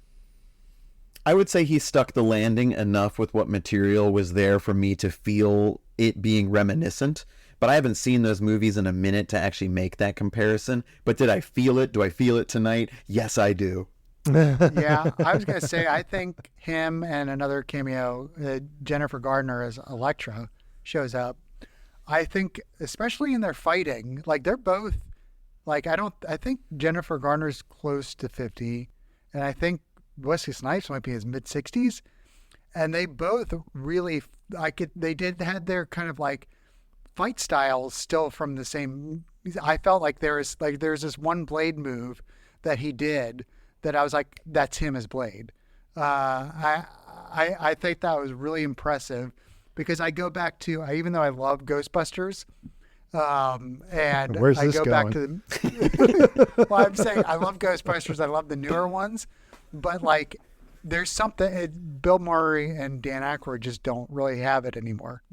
I would say he stuck the landing enough with what material was there for me to feel it being reminiscent. But I haven't seen those movies in a minute to actually make that comparison. But did I feel it? Do I feel it tonight? Yes, I do. Yeah, I was going to say, I think him and another cameo, Jennifer Gardner as Elektra, shows up. I think, especially in their fighting, like they're both, like I think Jennifer Garner's close to 50, and I think Wesley Snipes might be his mid 60s, and they both really, they had their kind of like fight styles still from the same. I felt like there's this one Blade move that he did that I was like, that's him as Blade. I think that was really impressive because I go back to, even though I love Ghostbusters, and Where's I this go back going? to the, well, I'm saying I love Ghostbusters. I love the newer ones, but like there's something, Bill Murray and Dan Aykroyd just don't really have it anymore.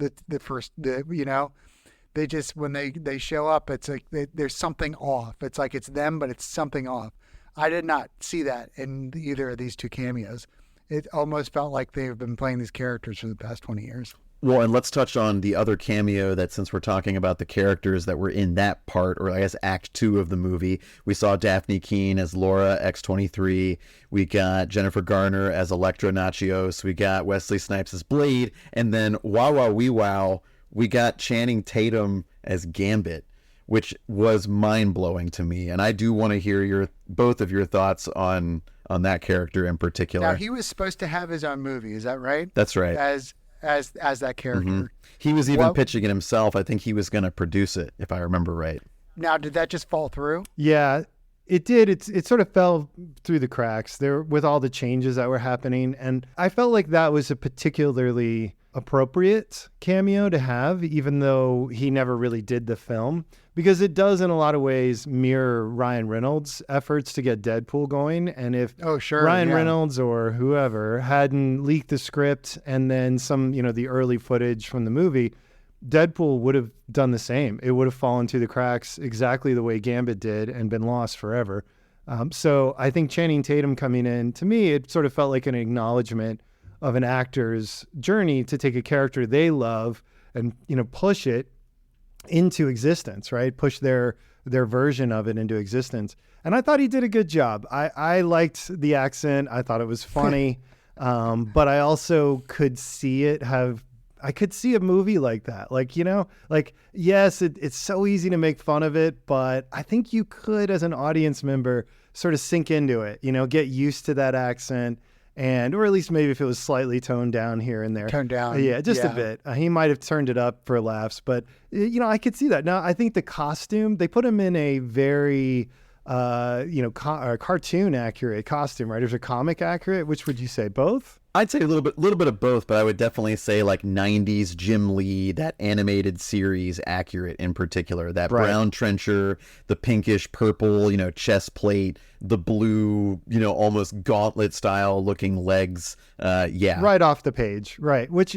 They just, when they show up, it's like there's something off. It's like it's them, but it's something off. I did not see that in either of these two cameos. It almost felt like they've been playing these characters for the past 20 years. Well, and let's touch on the other cameo that, since we're talking about the characters that were in that part, or I guess Act 2 of the movie, we saw Daphne Keane as Laura X-23. We got Jennifer Garner as Elektra Nachios. We got Wesley Snipes as Blade. And then, we got Channing Tatum as Gambit, which was mind-blowing to me. And I do want to hear both of your thoughts on that character in particular. Now, he was supposed to have his own movie, is that right? That's right. As that character. Mm-hmm. He was even pitching it himself. I think he was going to produce it, if I remember right. Now, did that just fall through? Yeah, it did. It sort of fell through the cracks there with all the changes that were happening. And I felt like that was a particularly appropriate cameo to have, even though he never really did the film, because it does in a lot of ways mirror Ryan Reynolds' efforts to get Deadpool going. And if Ryan Reynolds or whoever hadn't leaked the script and then some, the early footage from the movie, Deadpool would have done the same. It would have fallen through the cracks exactly the way Gambit did and been lost forever. So I think Channing Tatum coming in, to me, it sort of felt like an acknowledgement of an actor's journey to take a character they love and, push it into existence, right? Push their version of it into existence. And I thought he did a good job. I liked the accent. I thought it was funny. But I also could see I could see a movie like that. Yes, it's so easy to make fun of it, but I think you could, as an audience member, sort of sink into it, get used to that accent. Or at least maybe if it was slightly toned down here and there. Toned down. A bit. He might have turned it up for laughs, but, I could see that. Now, I think the costume, they put him in a very, cartoon accurate costume, right? Or comic accurate? Which would you say? Both? I'd say a little bit of both, but I would definitely say like 90s Jim Lee, that animated series accurate in particular. That brown trencher, the pinkish purple, chest plate, the blue, almost gauntlet style looking legs. Right off the page. Right. Which,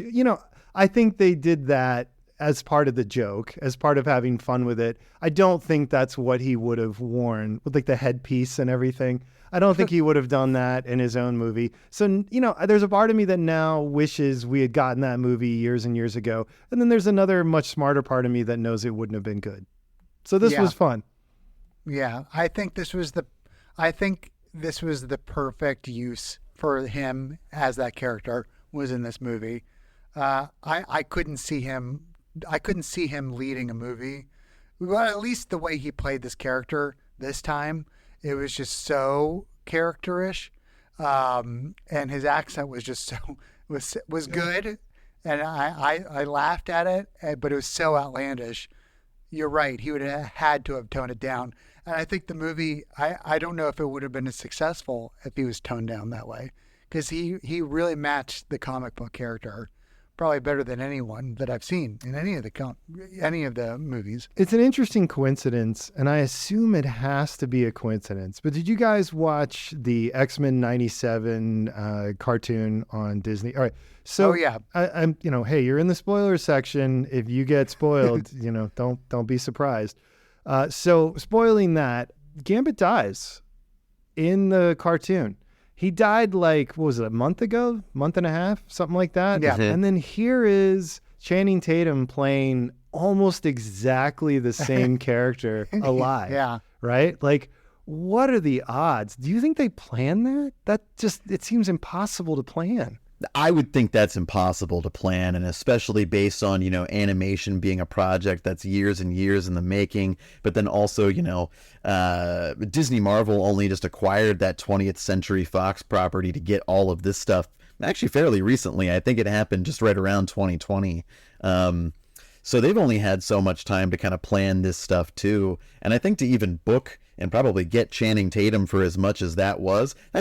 I think they did that as part of the joke, as part of having fun with it. I don't think that's what he would have worn with like the headpiece and everything. I don't think he would have done that in his own movie. So, there's a part of me that now wishes we had gotten that movie years and years ago. And then there's another much smarter part of me that knows it wouldn't have been good. So this was fun. Yeah. I think this was the perfect use for him as that character was in this movie. I couldn't see him leading a movie. Well, at least the way he played this character this time, it was just so characterish, and his accent was just was good, and I laughed at it, but it was so outlandish. You're right; he would have had to have toned it down, and I think the movie. I don't know if it would have been as successful if he was toned down that way, because he really matched the comic book character probably better than anyone that I've seen in any of the movies. It's an interesting coincidence, and I assume it has to be a coincidence. But did you guys watch the X-Men '97 cartoon on Disney? All right, so yeah, I'm hey, you're in the spoiler section. If you get spoiled, don't be surprised. So spoiling that, Gambit dies in the cartoon. He died like, what was it, a month ago? Month and a half? Something like that? Yeah. And then here is Channing Tatum playing almost exactly the same character alive. Yeah. Right? Like, what are the odds? Do you think they planned that? It seems impossible to plan. I would think that's impossible to plan, and especially based on, animation being a project that's years and years in the making, but then also, Disney Marvel only just acquired that 20th Century Fox property to get all of this stuff actually fairly recently. I think it happened just right around 2020. So they've only had so much time to kind of plan this stuff too. And I think to even book and probably get Channing Tatum for as much as that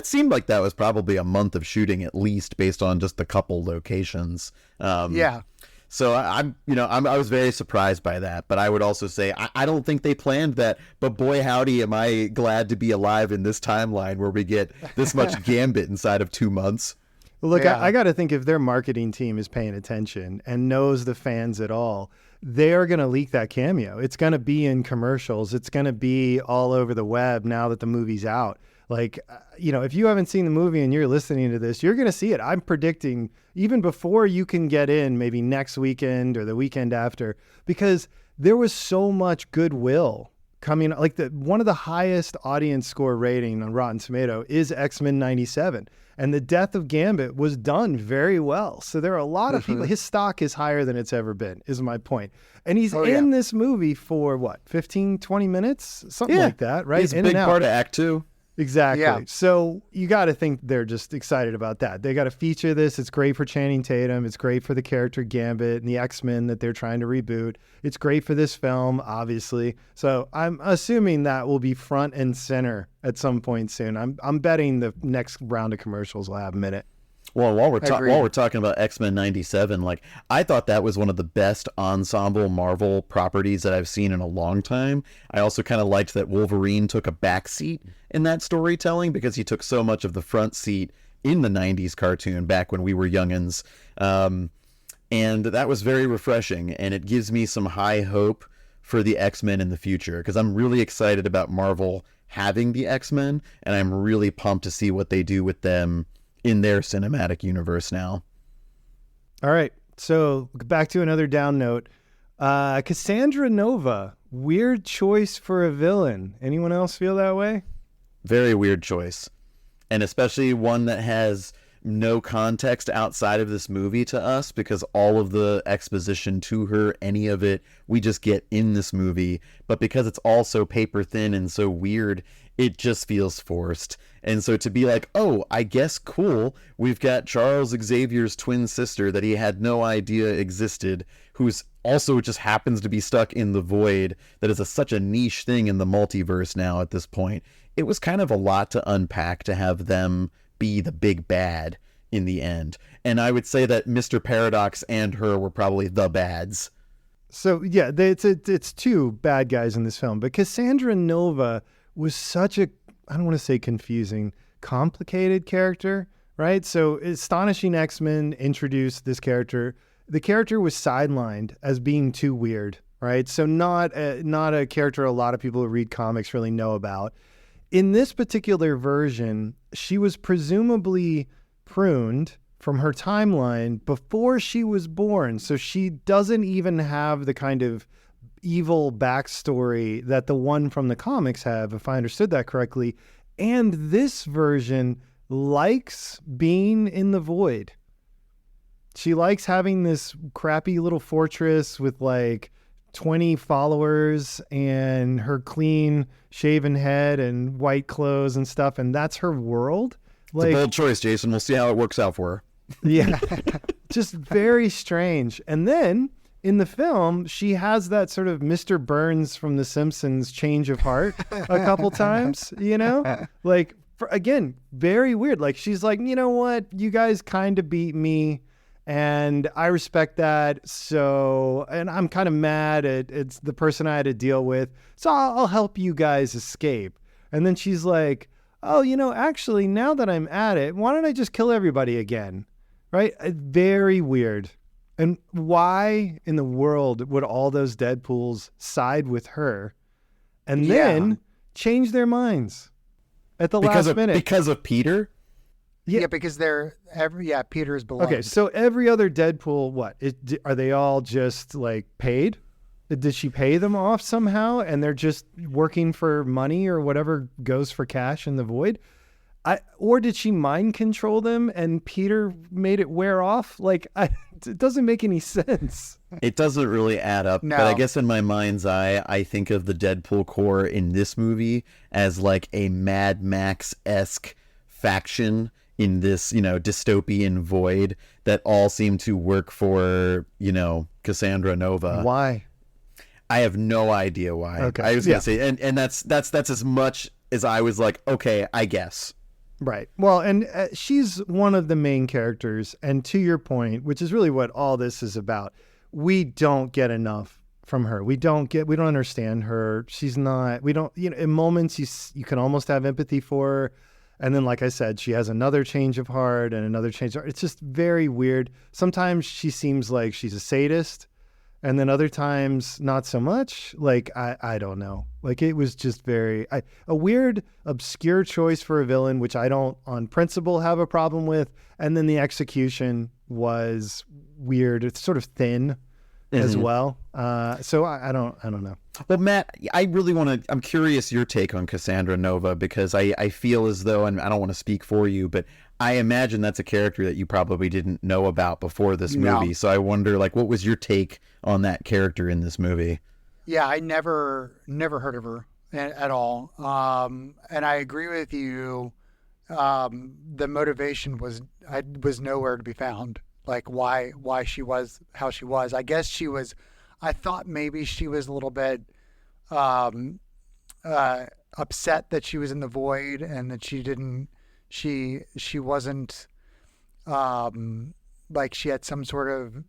seemed like that was probably a month of shooting at least, based on just the couple locations. Yeah. So I was very surprised by that, but I would also say I don't think they planned that. But boy, howdy, am I glad to be alive in this timeline where we get this much Gambit inside of 2 months. Look, Yeah. I got to think, if their marketing team is paying attention and knows the fans at all, they are going to leak that cameo. It's going to be in commercials. It's going to be all over the web now that the movie's out. Like, if you haven't seen the movie and you're listening to this, you're going to see it. I'm predicting even before you can get in, maybe next weekend or the weekend after, because there was so much goodwill coming. Like, one of the highest audience score rating on Rotten Tomato is X-Men '97. And the death of Gambit was done very well. So there are a lot of people. His stock is higher than it's ever been, is my point. And he's in this movie for what, 15, 20 minutes? Something like that, right? He's a big part of Act 2. Exactly. Yeah. So you got to think they're just excited about that. They got to feature this. It's great for Channing Tatum. It's great for the character Gambit and the X-Men that they're trying to reboot. It's great for this film, obviously. So I'm assuming that will be front and center at some point soon. I'm betting the next round of commercials will have a minute. Well, while we're talking about X-Men '97, like, I thought that was one of the best ensemble Marvel properties that I've seen in a long time. I also kind of liked that Wolverine took a back seat in that storytelling, because he took so much of the front seat in the '90s cartoon back when we were youngins, and that was very refreshing. And it gives me some high hope for the X-Men in the future, because I'm really excited about Marvel having the X-Men, and I'm really pumped to see what they do with them in their cinematic universe now. All right. So back to another down note. Cassandra Nova, weird choice for a villain. Anyone else feel that way? Very weird choice. And especially one that has no context outside of this movie to us, because all of the exposition to her, any of it, we just get in this movie. But because it's all so paper thin and so weird, it just feels forced. And so to be like, oh, I guess cool, we've got Charles Xavier's twin sister that he had no idea existed, who's also just happens to be stuck in the void, that is such a niche thing in the multiverse now at this point. It was kind of a lot to unpack to have them be the big bad in the end. And I would say that Mr. Paradox and her were probably the bads. So yeah, it's two bad guys in this film, but Cassandra Nova was such a, I don't want to say confusing, complicated character, right? So Astonishing X-Men introduced this character. The character was sidelined as being too weird, right? So not a character a lot of people who read comics really know about. In this particular version, she was presumably pruned from her timeline before she was born. So she doesn't even have the kind of evil backstory that the one from the comics have, if I understood that correctly. And this version likes being in the void. She likes having this crappy little fortress with like 20 followers and her clean shaven head and white clothes and stuff. And that's her world. It's a bold choice, Jason. We'll see how it works out for her. Yeah. Just very strange. And then in the film, she has that sort of Mr. Burns from The Simpsons change of heart a couple times, like, again, very weird. Like, she's like, you know what? You guys kind of beat me. And I respect that. So, and I'm kind of mad at it's the person I had to deal with. So I'll help you guys escape. And then she's like, oh, actually, now that I'm at it, why don't I just kill everybody again? Right? Very weird. And why in the world would all those Deadpools side with her and then change their minds at the last minute? Because of Peter? Yeah, because Peter's beloved. Okay, so every other Deadpool, are they all just like paid? Did she pay them off somehow and they're just working for money or whatever goes for cash in the void? Or did she mind control them and Peter made it wear off? It doesn't make any sense. It doesn't really add up. No. But I guess in my mind's eye, I think of the Deadpool Corps in this movie as like a Mad Max-esque faction in this, dystopian void that all seem to work for, Cassandra Nova. Why? I have no idea why. Okay. I was gonna say, and that's as much as I was like, okay, I guess. Right. Well, and she's one of the main characters. And to your point, which is really what all this is about, we don't get enough from her. We don't understand her. She's not, in moments you can almost have empathy for her. And then, like I said, she has another change of heart and another change of heart. It's just very weird. Sometimes she seems like she's a sadist. And then other times, not so much. I don't know. It was just a weird, obscure choice for a villain, which I don't, on principle, have a problem with. And then the execution was weird. It's sort of thin as well. So I don't know. But Matt, I'm curious your take on Cassandra Nova, because I feel as though, and I don't want to speak for you, but I imagine that's a character that you probably didn't know about before this movie. No. So I wonder, what was your take on that character in this movie? Yeah, I never heard of her at all. And I agree with you. The motivation was nowhere to be found. Why she was how she was. I guess I thought maybe she was a little bit upset that she was in the void and that she wasn't she had some sort of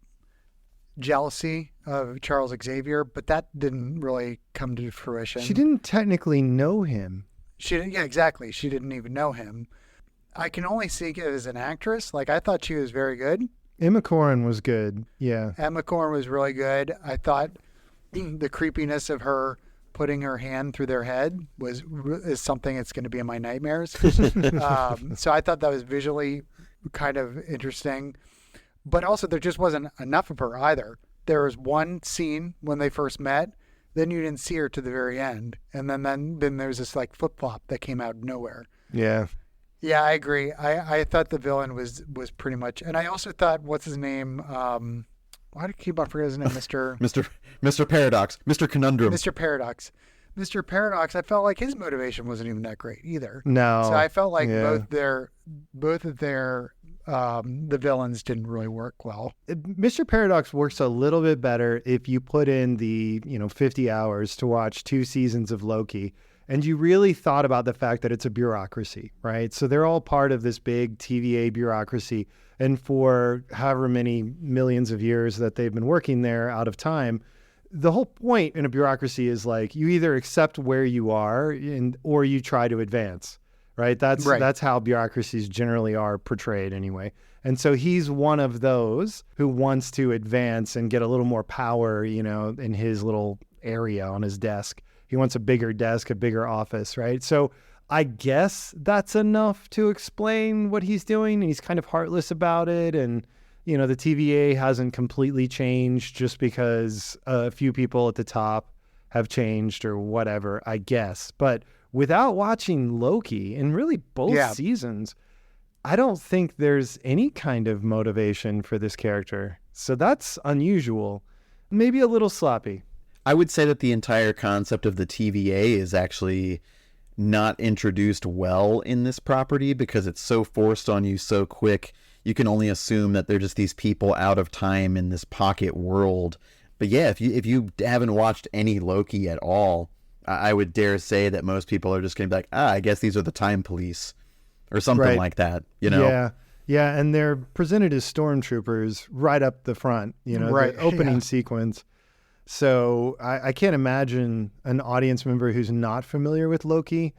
jealousy of Charles Xavier, but that didn't really come to fruition. She didn't technically know him. She didn't. Yeah, exactly. She didn't even know him. I can only see it as an actress. I thought she was very good. Emma Corrin was good. Yeah. Emma Corrin was really good. I thought the creepiness of her putting her hand through their head is something that's going to be in my nightmares. So I thought that was visually kind of interesting. But also there just wasn't enough of her either. There was one scene when they first met, then you didn't see her to the very end. And then there's this flip-flop that came out of nowhere. Yeah. Yeah, I agree. I thought the villain was pretty much, and I also thought, what's his name? Why do I keep on forgetting his name? Mr. Paradox, Mr. Conundrum. Mr. Paradox. Mr. Paradox, I felt like his motivation wasn't even that great either. No. So I felt like both of their the villains didn't really work well. Mr. Paradox works a little bit better if you put in the 50 hours to watch 2 seasons of Loki. And you really thought about the fact that it's a bureaucracy, right? So they're all part of this big TVA bureaucracy. And for however many millions of years that they've been working there out of time, the whole point in a bureaucracy is you either accept where you are or you try to advance, right? That's how bureaucracies generally are portrayed anyway. And so he's one of those who wants to advance and get a little more power, in his little area on his desk. He wants a bigger desk, a bigger office, right? So I guess that's enough to explain what he's doing. And he's kind of heartless about it. And, the TVA hasn't completely changed just because a few people at the top have changed or whatever, I guess. But without watching Loki, and really both seasons, I don't think there's any kind of motivation for this character. So that's unusual. Maybe a little sloppy. I would say that the entire concept of the TVA is actually not introduced well in this property because it's so forced on you so quick. You can only assume that they're just these people out of time in this pocket world. But yeah, if you haven't watched any Loki at all, I would dare say that most people are just going to be like, I guess these are the time police or something like that, Yeah. Yeah, and they're presented as stormtroopers right up the front, Right, the opening yeah. sequence. So I can't imagine an audience member who's not familiar with Loki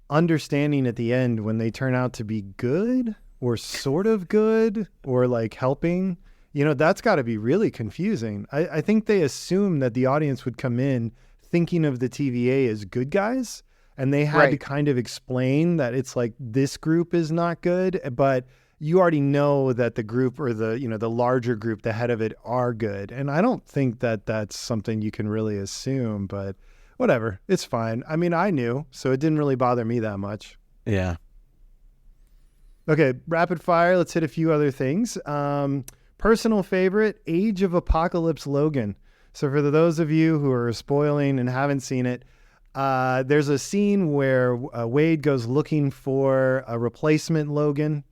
understanding at the end when they turn out to be good or sort of good or like helping. That's got to be really confusing. I think they assume that the audience would come in thinking of the TVA as good guys, and they had to Right. kind of explain that it's like this group is not good, but you already know that the group or the larger group, the head of it, are good. And I don't think that that's something you can really assume, but whatever, it's fine. I mean, I knew, so it didn't really bother me that much. Yeah. Okay, rapid fire. Let's hit a few other things. Personal favorite, Age of Apocalypse Logan. So for those of you who are spoiling and haven't seen it, there's a scene where Wade goes looking for a replacement Logan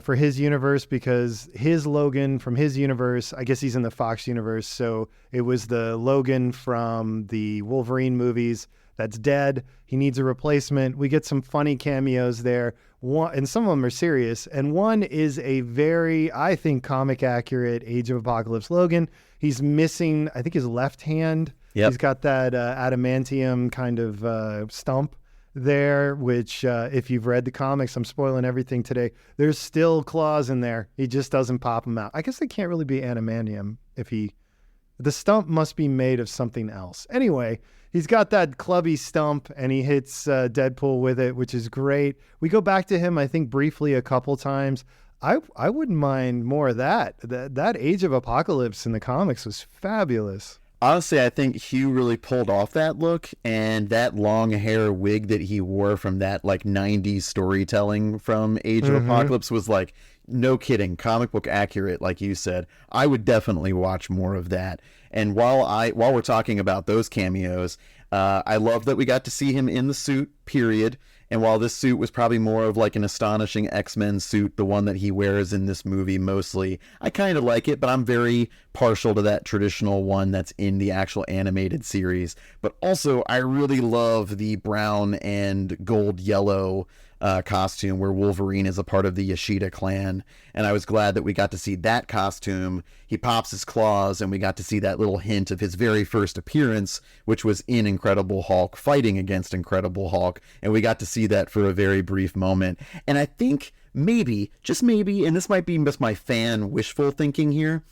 for his universe, because his Logan from his universe, I guess he's in the Fox universe, so it was the Logan from the Wolverine movies that's dead. He needs a replacement. We get some funny cameos there. One, and some of them are serious, and one is a very, I think, comic accurate Age of Apocalypse Logan. He's missing, I think, his left hand. Yep. He's got that adamantium kind of stump there, which if you've read the comics, I'm spoiling everything today, there's still claws in there. He just doesn't pop them out. I guess they can't really be adamantium the stump must be made of something else. Anyway, he's got that clubby stump and he hits Deadpool with it, which is great. We go back to him, I think, briefly a couple times. I wouldn't mind more of that. That Age of Apocalypse in the comics was fabulous. Honestly, I think Hugh really pulled off that look, and that long hair wig that he wore from that like 90s storytelling from Age of Apocalypse was like, no kidding, comic book accurate, like you said. I would definitely watch more of that. And while we're talking about those cameos, I love that we got to see him in the suit, period. And while this suit was probably more of like an astonishing X-Men suit, the one that he wears in this movie mostly, I kind of like it, but I'm very partial to that traditional one that's in the actual animated series. But also, I really love the brown and gold yellow costume where Wolverine is a part of the Yoshida clan, and I was glad that we got to see that costume. He pops his claws and we got to see that little hint of his very first appearance, which was in Incredible Hulk fighting against Incredible Hulk, and we got to see that for a very brief moment. And I think maybe, just maybe, and this might be just my fan wishful thinking here,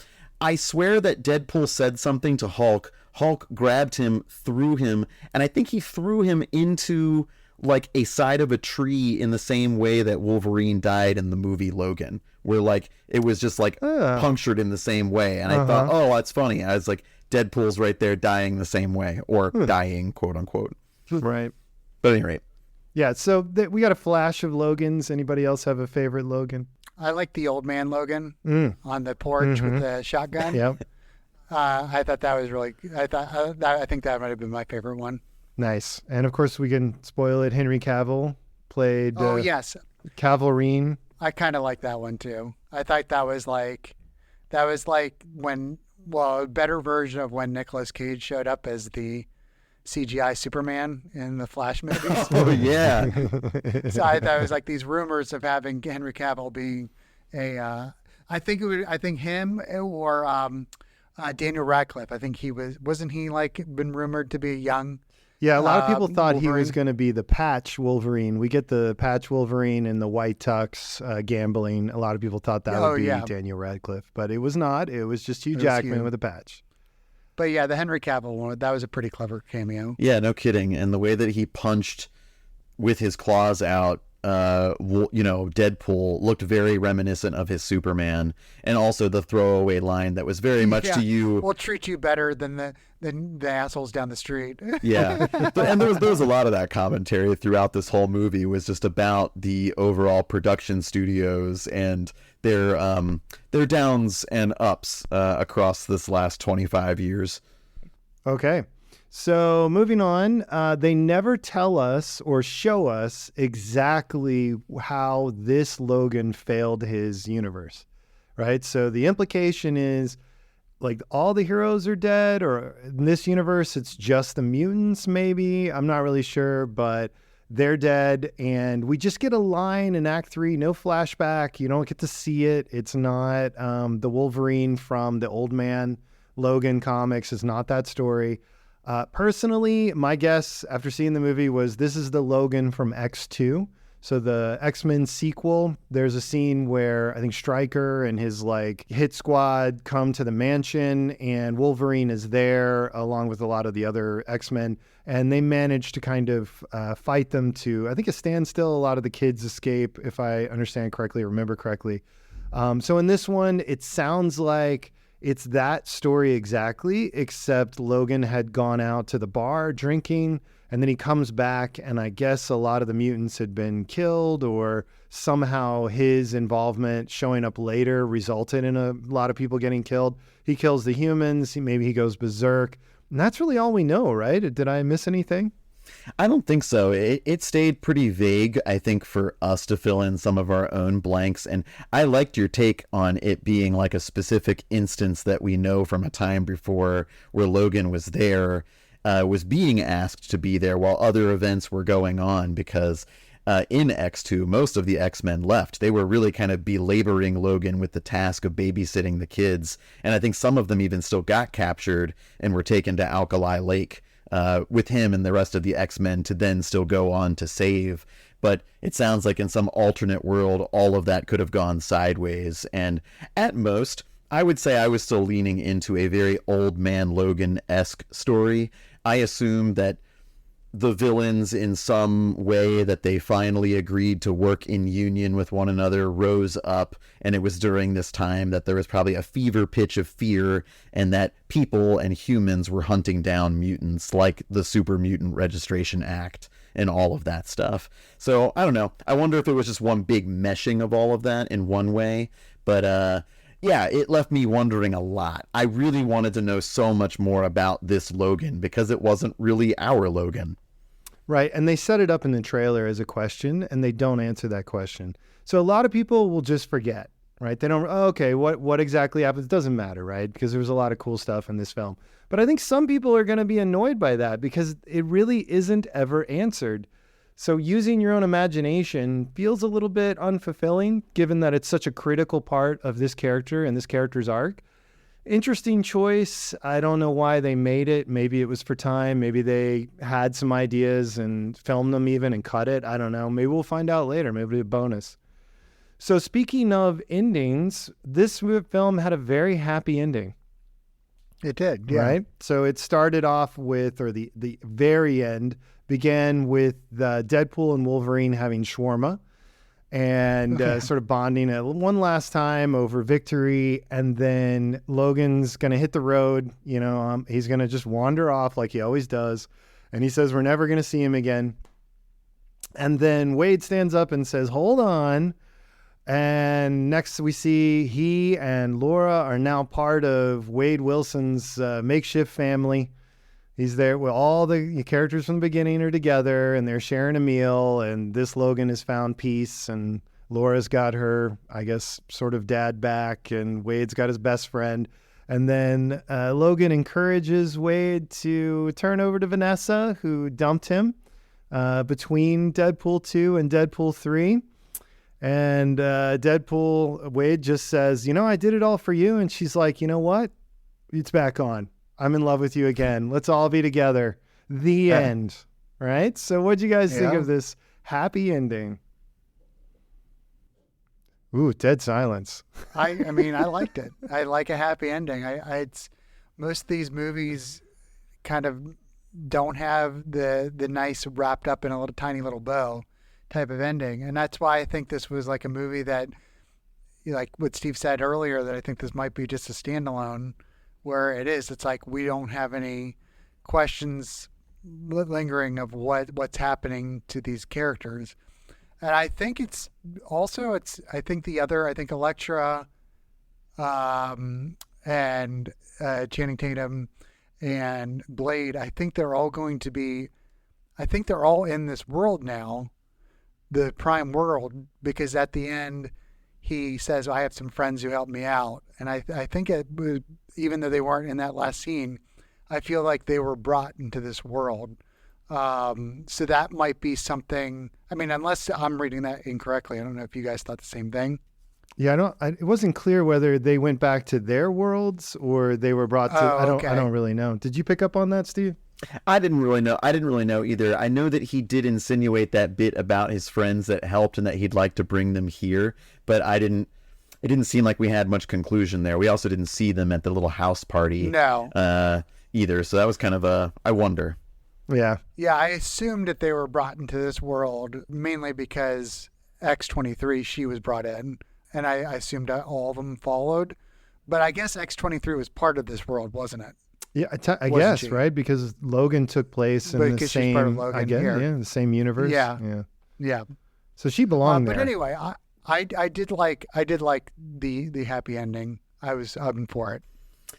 I swear that Deadpool said something to Hulk, Hulk grabbed him, threw him, and I think he threw him into like a side of a tree in the same way that Wolverine died in the movie Logan, where like it was just like punctured in the same way. And I thought, oh, that's funny. I was like, Deadpool's right there dying the same way, or dying, quote unquote. Right. But at any rate. Yeah, so we got a flash of Logans. Anybody else have a favorite Logan? I like the old man Logan on the porch with the shotgun. Yep. I thought that was really. I think that might have been my favorite one. Nice. And of course, we can spoil it. Henry Cavill played Oh yes, Cavalrine. I kind of like that one too. I thought that was like when, well, a better version of when Nicolas Cage showed up as the CGI Superman in the Flash movies. Oh yeah. So I thought it was like these rumors of having Henry Cavill be a. I think him or Daniel Radcliffe. I think wasn't he like been rumored to be young. Yeah, a lot of people thought he was Wolverine. going to be the patch Wolverine. We get the patch Wolverine in the white tux gambling. A lot of people thought that would be Daniel Radcliffe, but it was not. It was just Hugh Jackman with a patch. But yeah, the Henry Cavill one, that was a pretty clever cameo. Yeah, no kidding. And the way that he punched with his claws out, Deadpool looked very reminiscent of his Superman, and also the throwaway line that was very much to you. We'll treat you better than the assholes down the street. Yeah, and there was a lot of that commentary throughout this whole movie, was just about the overall production studios and their downs and ups across this last 25 years. Okay. So moving on, they never tell us or show us exactly how this Logan failed his universe, right? So the implication is like all the heroes are dead, or in this universe, it's just the mutants maybe. I'm not really sure, but They're dead, and we just get a line in Act 3, no flashback. You don't get to see it. It's not the Wolverine from the Old Man Logan comics. It's not that story. Personally, my guess after seeing the movie was this is the Logan from X2. So the X-Men sequel, there's a scene where I think Stryker and his like hit squad come to the mansion, and Wolverine is there along with a lot of the other X-Men, and they manage to kind of fight them to, I think, a standstill. A lot of the kids escape, if I understand correctly, remember correctly. So in this one, it sounds like it's that story exactly, except Logan had gone out to the bar drinking, and then he comes back, and I guess a lot of the mutants had been killed, or somehow his involvement showing up later resulted in a lot of people getting killed. He kills the humans. Maybe he goes berserk. And that's really all we know, right? Did I miss anything? I don't think so. It stayed pretty vague, I think, for us to fill in some of our own blanks. And I liked your take on it being like a specific instance that we know from a time before where Logan was there, was being asked to be there while other events were going on, because in X2, most of the X-Men left. They were really kind of belaboring Logan with the task of babysitting the kids. And I think some of them even still got captured and were taken to Alkali Lake with him and the rest of the X-Men to then still go on to save. But it sounds like in some alternate world, all of that could have gone sideways. And at most, I would say I was still leaning into a very Old Man Logan-esque story. I assume that the villains, in some way that they finally agreed to work in union with one another, rose up, and it was during this time that there was probably a fever pitch of fear, and that people and humans were hunting down mutants, like the Super Mutant Registration Act and all of that stuff. So I don't know. I wonder if it was just one big meshing of all of that in one way, but yeah, it left me wondering a lot. I really wanted to know so much more about this Logan, because it wasn't really our Logan. Right. And they set it up in the trailer as a question, and they don't answer that question. So a lot of people will just forget, right? They don't, oh, okay, what exactly happens? It doesn't matter, right? Because there was a lot of cool stuff in this film. But I think some people are going to be annoyed by that because it really isn't ever answered. So using your own imagination feels a little bit unfulfilling, given that it's such a critical part of this character and this character's arc. Interesting choice. I don't know why they made it. Maybe it was for time. Maybe they had some ideas and filmed them even and cut it. I don't know. Maybe we'll find out later. Maybe it'll be a bonus. So speaking of endings, this film had a very happy ending. It did, yeah. Right? So it started off with, or the very end began with Deadpool and Wolverine having shawarma and sort of bonding one last time over victory. And then Logan's going to hit the road. You know, he's going to just wander off like he always does. And he says, we're never going to see him again. And then Wade stands up and says, hold on. And next we see he and Laura are now part of Wade Wilson's makeshift family. He's there with all the characters from the beginning are together, and they're sharing a meal, and this Logan has found peace, and Laura's got her, I guess, sort of dad back, and Wade's got his best friend. And then Logan encourages Wade to turn over to Vanessa, who dumped him between Deadpool 2 and Deadpool 3. And Wade just says, you know, I did it all for you. And she's like, you know what? It's back on. I'm in love with you again. Let's all be together. The end. Right? So what'd you guys think of this happy ending? Ooh, dead silence. I mean, I liked it. I like a happy ending. It's most of these movies kind of don't have the nice wrapped up in a little tiny little bow type of ending. And that's why I think this was like a movie that, like what Steve said earlier, that I think this might be just a standalone, where it's like we don't have any questions lingering of what's happening to these characters. And I think I think Elektra and Channing Tatum and Blade, I think they're all in this world now, the Prime world, because at the end he says, I have some friends who helped me out. And I think it was, even though they weren't in that last scene, I feel like they were brought into this world So that might be something. I mean, unless I'm reading that incorrectly, I don't know if you guys thought the same thing. Yeah, it wasn't clear whether they went back to their worlds or they were brought to. Oh, I okay. don't really know. Did you pick up on that, Steve? I didn't really know. I didn't really know either. I know that he did insinuate that bit about his friends that helped and that he'd like to bring them here, but I didn't. It didn't seem like we had much conclusion there. We also didn't see them at the little house party. No. Either. So that was kind of a. I wonder. Yeah. Yeah, I assumed that they were brought into this world mainly because X-23, she was brought in, and I assumed that all of them followed. But I guess X-23 was part of this world, wasn't it? Yeah, I Wasn't guess, she? right? Because Logan took place in the Because she's part of same, Logan I guess, here. yeah, the same universe. Yeah. Yeah. Yeah. So she belonged But there. anyway, I did like the happy ending. I'm for it.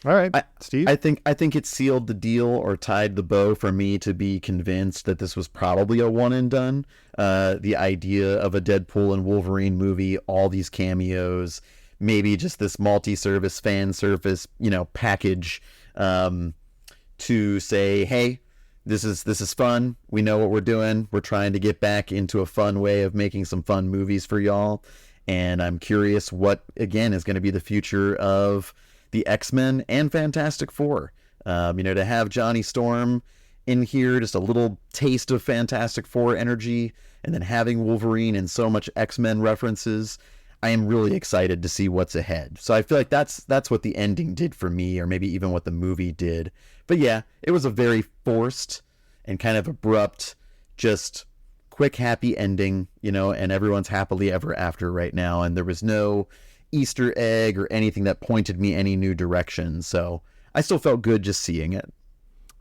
All right, Steve. I think it sealed the deal or tied the bow for me to be convinced that this was probably a one and done. The idea of a Deadpool and Wolverine movie, all these cameos, maybe just this multi-service fan service, package to say, hey, this is fun. We know what we're doing. We're trying to get back into a fun way of making some fun movies for y'all. And I'm curious what, again, is going to be the future of the X-Men and Fantastic Four. To have Johnny Storm in here, just a little taste of Fantastic Four energy, and then having Wolverine and so much X-Men references, I am really excited to see what's ahead. So I feel like that's what the ending did for me, or maybe even what the movie did. But yeah, it was a very forced and kind of abrupt, just quick, happy ending, and everyone's happily ever after right now. And there was no Easter egg or anything that pointed me any new direction. So I still felt good just seeing it.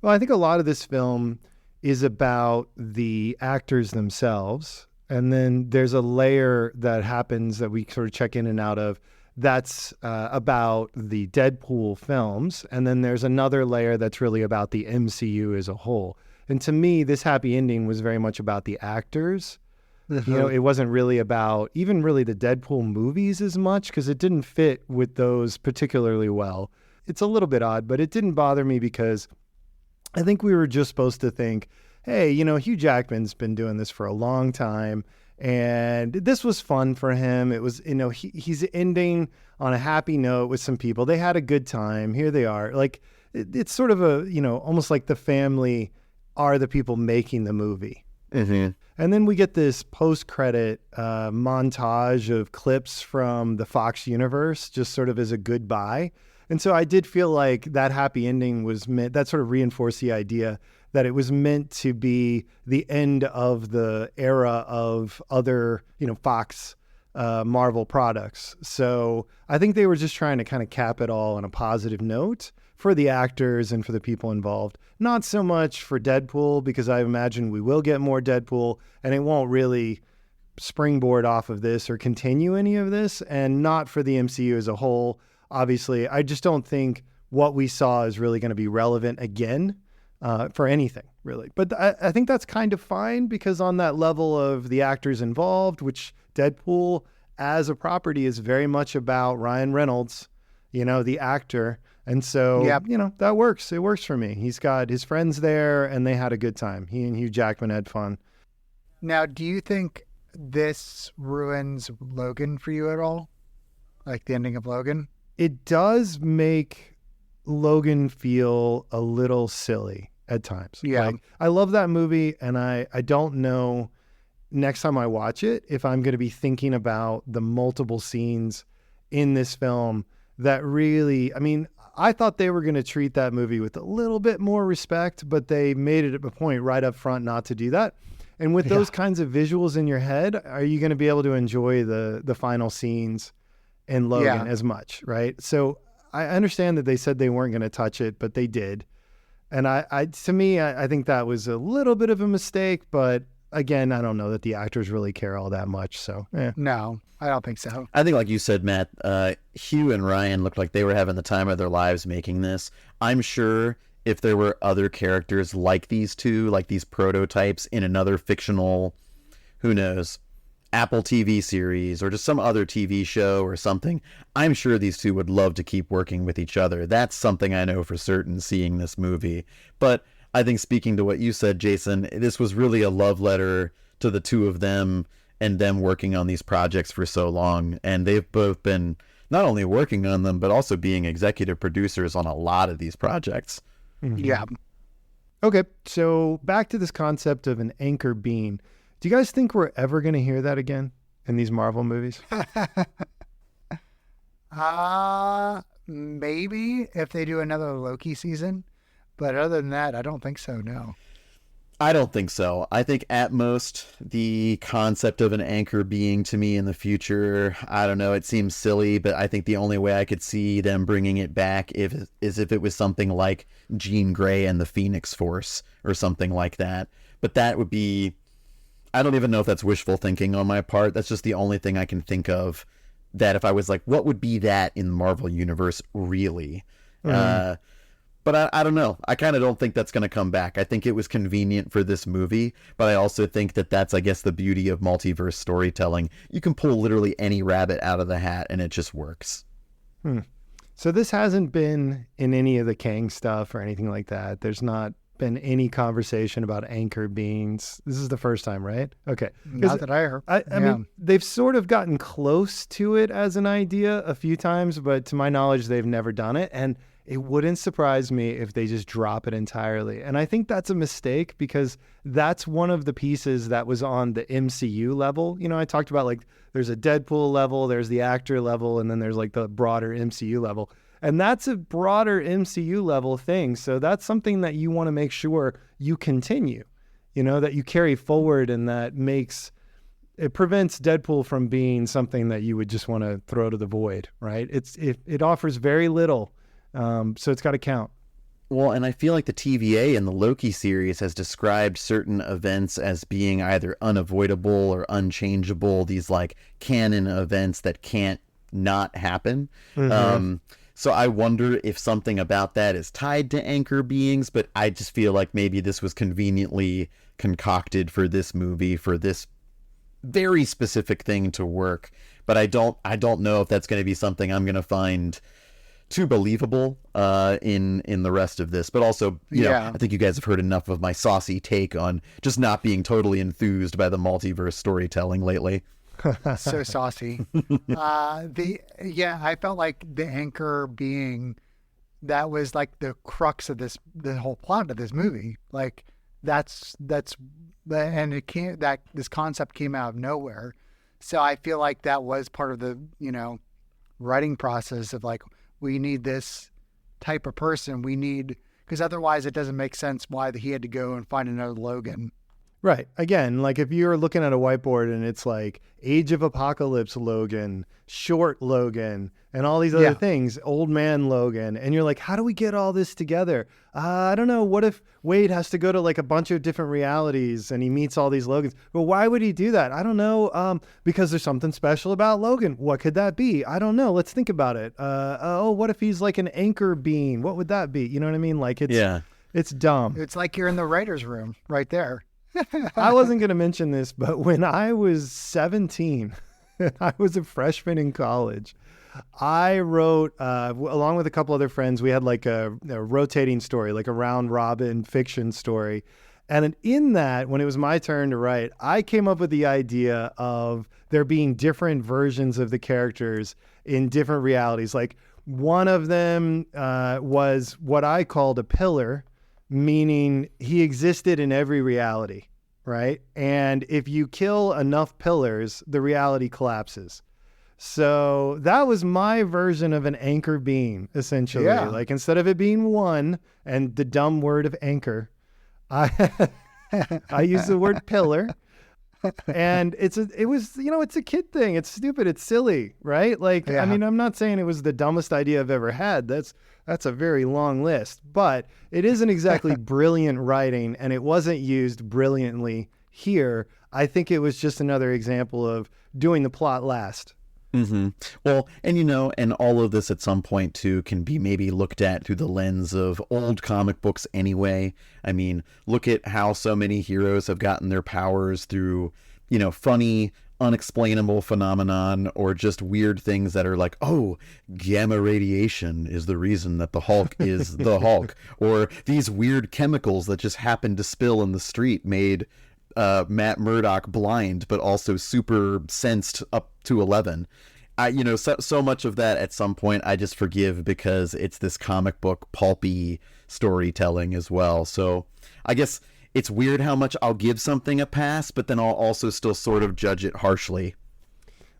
Well, I think a lot of this film is about the actors themselves. And then there's a layer that happens that we sort of check in and out of that's about the Deadpool films. And then there's another layer that's really about the MCU as a whole. And to me, this happy ending was very much about the actors. It wasn't really about even really the Deadpool movies as much because it didn't fit with those particularly well. It's a little bit odd, but it didn't bother me because I think we were just supposed to think, hey, Hugh Jackman's been doing this for a long time and this was fun for him. It was, he's ending on a happy note with some people. They had a good time. Here they are. Like it's sort of a, almost like the family are the people making the movie. Mm-hmm. And then we get this post-credit montage of clips from the Fox universe, just sort of as a goodbye. And so I did feel like that happy ending was meant, that sort of reinforced the idea that it was meant to be the end of the era of other, Fox Marvel products. So I think they were just trying to kind of cap it all on a positive note for the actors and for the people involved. Not so much for Deadpool, because I imagine we will get more Deadpool and it won't really springboard off of this or continue any of this, and not for the MCU as a whole. Obviously, I just don't think what we saw is really going to be relevant again for anything, really. But I think that's kind of fine because on that level of the actors involved, which Deadpool as a property is very much about Ryan Reynolds, the actor. And so, that works. It works for me. He's got his friends there and they had a good time. He and Hugh Jackman had fun. Now, do you think this ruins Logan for you at all? Like the ending of Logan? It does make Logan feel a little silly at times. Yeah. Like, I love that movie and I don't know next time I watch it if I'm going to be thinking about the multiple scenes in this film that really, I thought they were going to treat that movie with a little bit more respect, but they made it a point right up front not to do that. And with those kinds of visuals in your head, are you going to be able to enjoy the final scenes in Logan as much, right? So I understand that they said they weren't going to touch it, but they did. And I think that was a little bit of a mistake, but again, I don't know that the actors really care all that much. So, No, I don't think so. I think, like you said, Matt, Hugh and Ryan looked like they were having the time of their lives making this. I'm sure if there were other characters like these two, like these prototypes in another fictional, who knows, Apple TV series or just some other TV show or something, I'm sure these two would love to keep working with each other. That's something I know for certain seeing this movie. But I think speaking to what you said, Jason, this was really a love letter to the two of them and them working on these projects for so long. And they've both been not only working on them, but also being executive producers on a lot of these projects. Mm-hmm. Yeah. Okay, so back to this concept of an anchor being. Do you guys think we're ever going to hear that again in these Marvel movies? Maybe if they do another Loki season. But other than that, I don't think so, no. I don't think so. I think at most the concept of an anchor being to me in the future, I don't know, it seems silly, but I think the only way I could see them bringing it back is if it was something like Jean Grey and the Phoenix Force or something like that. But that would be, I don't even know if that's wishful thinking on my part. That's just the only thing I can think of that if I was like, what would be that in the Marvel Universe really? But I don't know. I kind of don't think that's going to come back. I think it was convenient for this movie, but I also think that that's, I guess, the beauty of multiverse storytelling. You can pull literally any rabbit out of the hat and it just works. So this hasn't been in any of the Kang stuff or anything like that. There's not been any conversation about anchor beings. This is the first time, right? Okay. Not that I heard. I mean, they've sort of gotten close to it as an idea a few times, but to my knowledge, they've never done it. And it wouldn't surprise me if they just drop it entirely. And I think that's a mistake because that's one of the pieces that was on the MCU level. You know, I talked about like there's a Deadpool level, there's the actor level, and then there's like the broader MCU level. And that's a broader MCU level thing. So that's something that you want to make sure you continue, you know, that you carry forward, and that it prevents Deadpool from being something that you would just want to throw to the void, right? It offers very little. So it's got to count. Well, and I feel like the TVA and the Loki series has described certain events as being either unavoidable or unchangeable, these like canon events that can't not happen. So I wonder if something about that is tied to anchor beings, but I just feel like maybe this was conveniently concocted for this movie, for this very specific thing to work. But I don't know if that's going to be something I'm going to find too believable in the rest of this. But also, you know, I think you guys have heard enough of my saucy take on just not being totally enthused by the multiverse storytelling lately. So saucy. I felt like the anchor being, that was like the crux of the whole plot of this movie. Like and this concept came out of nowhere. So I feel like that was part of the, you know, writing process of like, we need this type of person. Because otherwise it doesn't make sense why he had to go and find another Logan. Right. Again, like if you're looking at a whiteboard and it's like Age of Apocalypse Logan, Short Logan, and all these other things, Old Man Logan, and you're like, how do we get all this together? I don't know. What if Wade has to go to like a bunch of different realities and he meets all these Logans? Well, why would he do that? I don't know. Because there's something special about Logan. What could that be? I don't know. Let's think about it. What if he's like an anchor being? What would that be? You know what I mean? Like it's dumb. It's like you're in the writer's room right there. I wasn't going to mention this, but when I was 17, I was a freshman in college. I wrote, along with a couple other friends, we had like a rotating story, like a round robin fiction story. And in that, when it was my turn to write, I came up with the idea of there being different versions of the characters in different realities. Like one of them was what I called a pillar, meaning he existed in every reality, right? And if you kill enough pillars, the reality collapses. So that was my version of an anchor being, essentially. Yeah. Like instead of it being one and the dumb word of anchor, I use the word pillar. And it's a kid thing. It's stupid. It's silly, right? Like, I mean, I'm not saying it was the dumbest idea I've ever had. That's a very long list, but it isn't exactly brilliant writing, and it wasn't used brilliantly here. I think it was just another example of doing the plot last. Mm-hmm. Well, and all of this at some point too can be maybe looked at through the lens of old comic books anyway. I mean, look at how so many heroes have gotten their powers through, funny unexplainable phenomenon or just weird things that are like, oh, gamma radiation is the reason that the Hulk is the Hulk, or these weird chemicals that just happened to spill in the street made Matt Murdock blind, but also super sensed up to 11. So much of that at some point I just forgive because it's this comic book pulpy storytelling as well. So I guess it's weird how much I'll give something a pass, but then I'll also still sort of judge it harshly.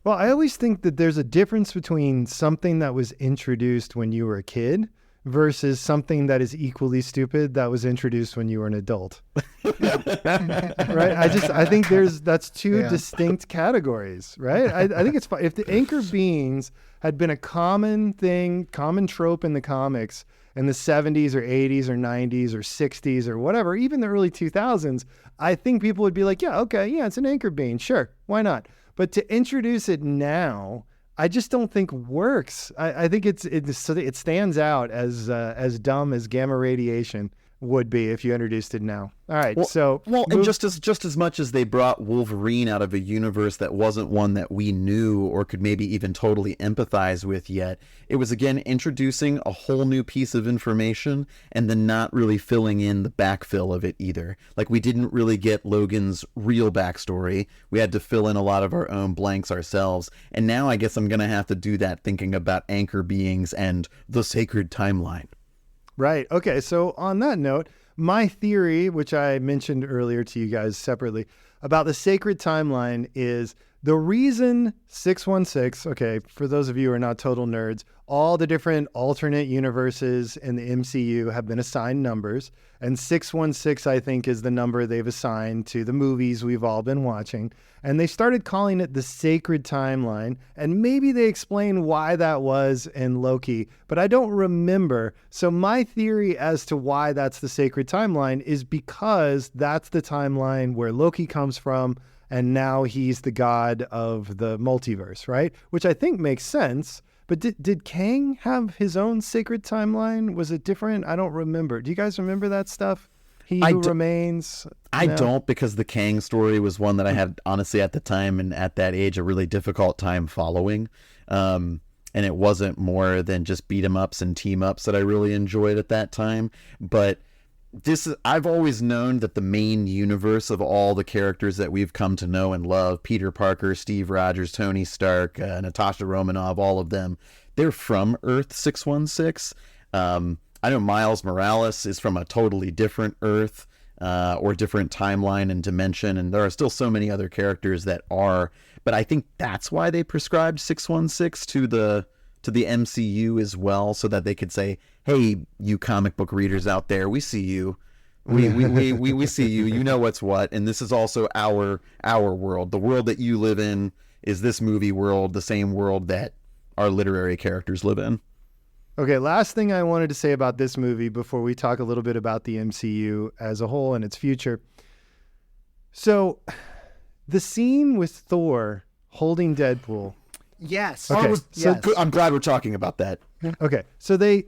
Well, I always think that there's a difference between something that was introduced when you were a kid versus something that is equally stupid that was introduced when you were an adult. Right? I think that's two distinct categories, right? I think it's fine. If the anchor beings had been a common thing, common trope in the comics in the 70s or 80s or 90s or 60s or whatever, even the early 2000s, I think people would be like, yeah, okay, yeah, it's an anchor being. Sure, why not? But to introduce it now, I just don't think works. I think it stands out as dumb as gamma radiation would be if you introduced it now. All right, and just as much as they brought Wolverine out of a universe that wasn't one that we knew or could maybe even totally empathize with yet, it was again introducing a whole new piece of information and then not really filling in the backfill of it either. Like, we didn't really get Logan's real backstory. We had to fill in a lot of our own blanks ourselves. And now I guess I'm going to have to do that thinking about anchor beings and the sacred timeline. Right. Okay. So on that note, my theory, which I mentioned earlier to you guys separately about the sacred timeline, is the reason 616, okay, for those of you who are not total nerds, all the different alternate universes in the MCU have been assigned numbers, and 616, I think, is the number they've assigned to the movies we've all been watching. And they started calling it the sacred timeline, and maybe they explain why that was in Loki, but I don't remember. So my theory as to why that's the sacred timeline is because that's the timeline where Loki comes from, and now he's the god of the multiverse, right? Which I think makes sense. But did Kang have his own sacred timeline? Was it different? I don't remember. Do you guys remember that stuff? He Who Remains? I don't, because the Kang story was one that I had, honestly, at the time and at that age, a really difficult time following. And it wasn't more than just beat 'em ups and team ups that I really enjoyed at that time. But I've always known that the main universe of all the characters that we've come to know and love, Peter Parker, Steve Rogers, Tony Stark, Natasha Romanoff, all of them, they're from Earth 616. I know Miles Morales is from a totally different Earth or different timeline and dimension, and there are still so many other characters that are, but I think that's why they prescribed 616 to the MCU as well, so that they could say, hey, you comic book readers out there, we see you. We see you. You know what's what. And this is also our world. The world that you live in is this movie world, the same world that our literary characters live in. Okay, last thing I wanted to say about this movie before we talk a little bit about the MCU as a whole and its future. So the scene with Thor holding Deadpool. Yes. Okay. So I'm glad we're talking about that. Okay. So they,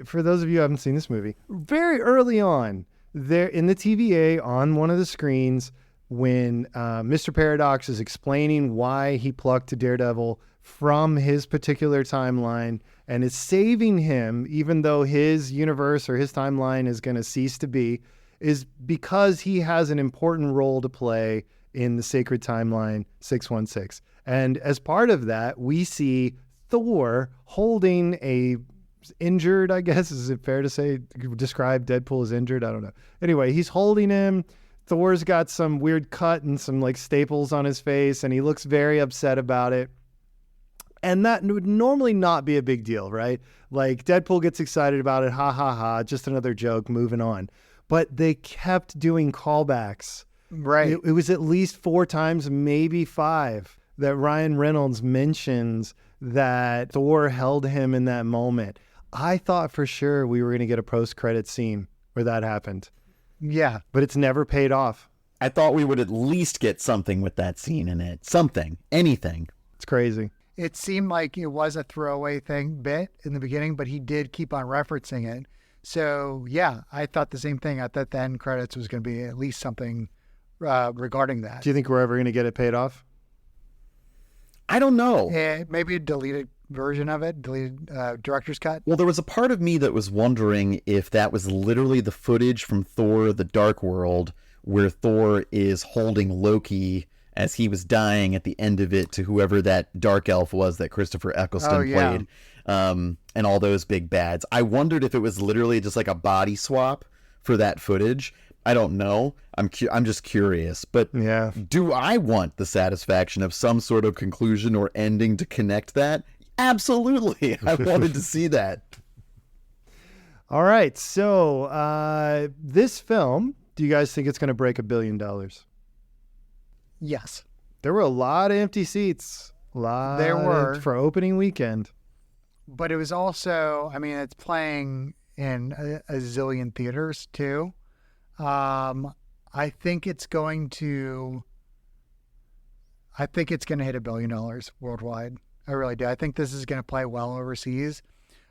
for those of you who haven't seen this movie, very early on, they're in the TVA on one of the screens when Mr. Paradox is explaining why he plucked Daredevil from his particular timeline and is saving him, even though his universe or his timeline is going to cease to be, is because he has an important role to play in the sacred timeline 616. And as part of that, we see Thor holding a injured, I guess, is it fair to say, describe Deadpool as injured? I don't know. Anyway, he's holding him. Thor's got some weird cut and some like staples on his face, and he looks very upset about it. And that would normally not be a big deal, right? Like Deadpool gets excited about it. Ha ha ha. Just another joke, moving on. But they kept doing callbacks. Right. It was at least 4 times, maybe 5, that Ryan Reynolds mentions that Thor held him in that moment. I thought for sure we were going to get a post-credit scene where that happened. Yeah. But it's never paid off. I thought we would at least get something with that scene in it. Something. Anything. It's crazy. It seemed like it was a throwaway bit in the beginning, but he did keep on referencing it. So, yeah, I thought the same thing. I thought the end credits was going to be at least something regarding that. Do you think we're ever going to get it paid off? I don't know. Maybe a deleted version of it, deleted director's cut. Well, there was a part of me that was wondering if that was literally the footage from Thor: The Dark World, where Thor is holding Loki as he was dying at the end of it to whoever that dark elf was that Christopher Eccleston played, and all those big bads. I wondered if it was literally just like a body swap for that footage. I don't know. I'm just curious. But Yeah. do I want the satisfaction of some sort of conclusion or ending to connect that? Absolutely. I wanted to see that. All right. So this film, do you guys think it's going to break $1 billion? Yes. There were a lot of empty seats. There were. For opening weekend. But it was also, I mean, it's playing in a zillion theaters too. I think it's going to hit $1 billion worldwide. I really do. I think this is going to play well overseas.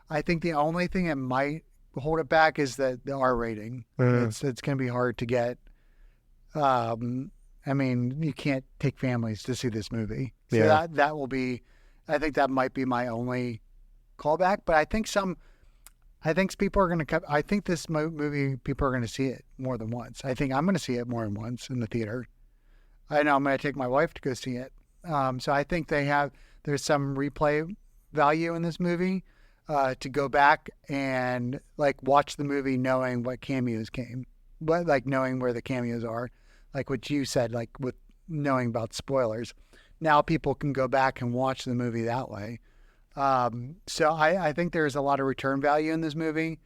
I think the only thing that might hold it back is the R rating. It's going to be hard to get. I mean, you can't take families to see this movie. So Yeah. that will be, I think that might be my only callback. But I think people are going to come. I think this movie, people are going to see it more than once. I think I'm going to see it more than once in the theater. I know I'm going to take my wife to go see it. So I think there's some replay value in this movie to go back and like watch the movie knowing what cameos came, but like knowing where the cameos are, like what you said, like with knowing about spoilers. Now people can go back and watch the movie that way. So I think there's a lot of return value in this movie.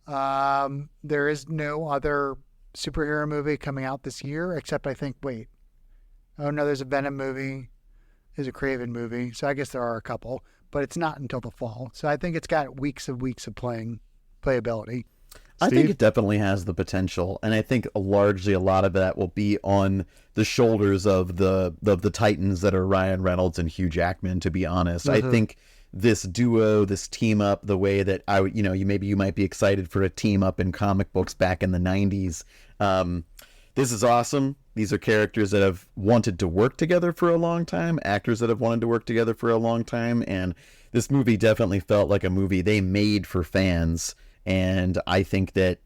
There is no other superhero movie coming out this year except there's a Venom movie. There's a Craven movie. So I guess there are a couple, but it's not until the fall. So I think it's got weeks of playability. I Steve? think it definitely has the potential, and I think largely a lot of that will be on the shoulders of the titans that are Ryan Reynolds and Hugh Jackman. To be honest, I think this duo, this team up, the way that you might be excited for a team up in comic books back in the '90s. This is awesome. These are characters that have wanted to work together for a long time, actors that have wanted to work together for a long time, and this movie definitely felt like a movie they made for fans. And I think that,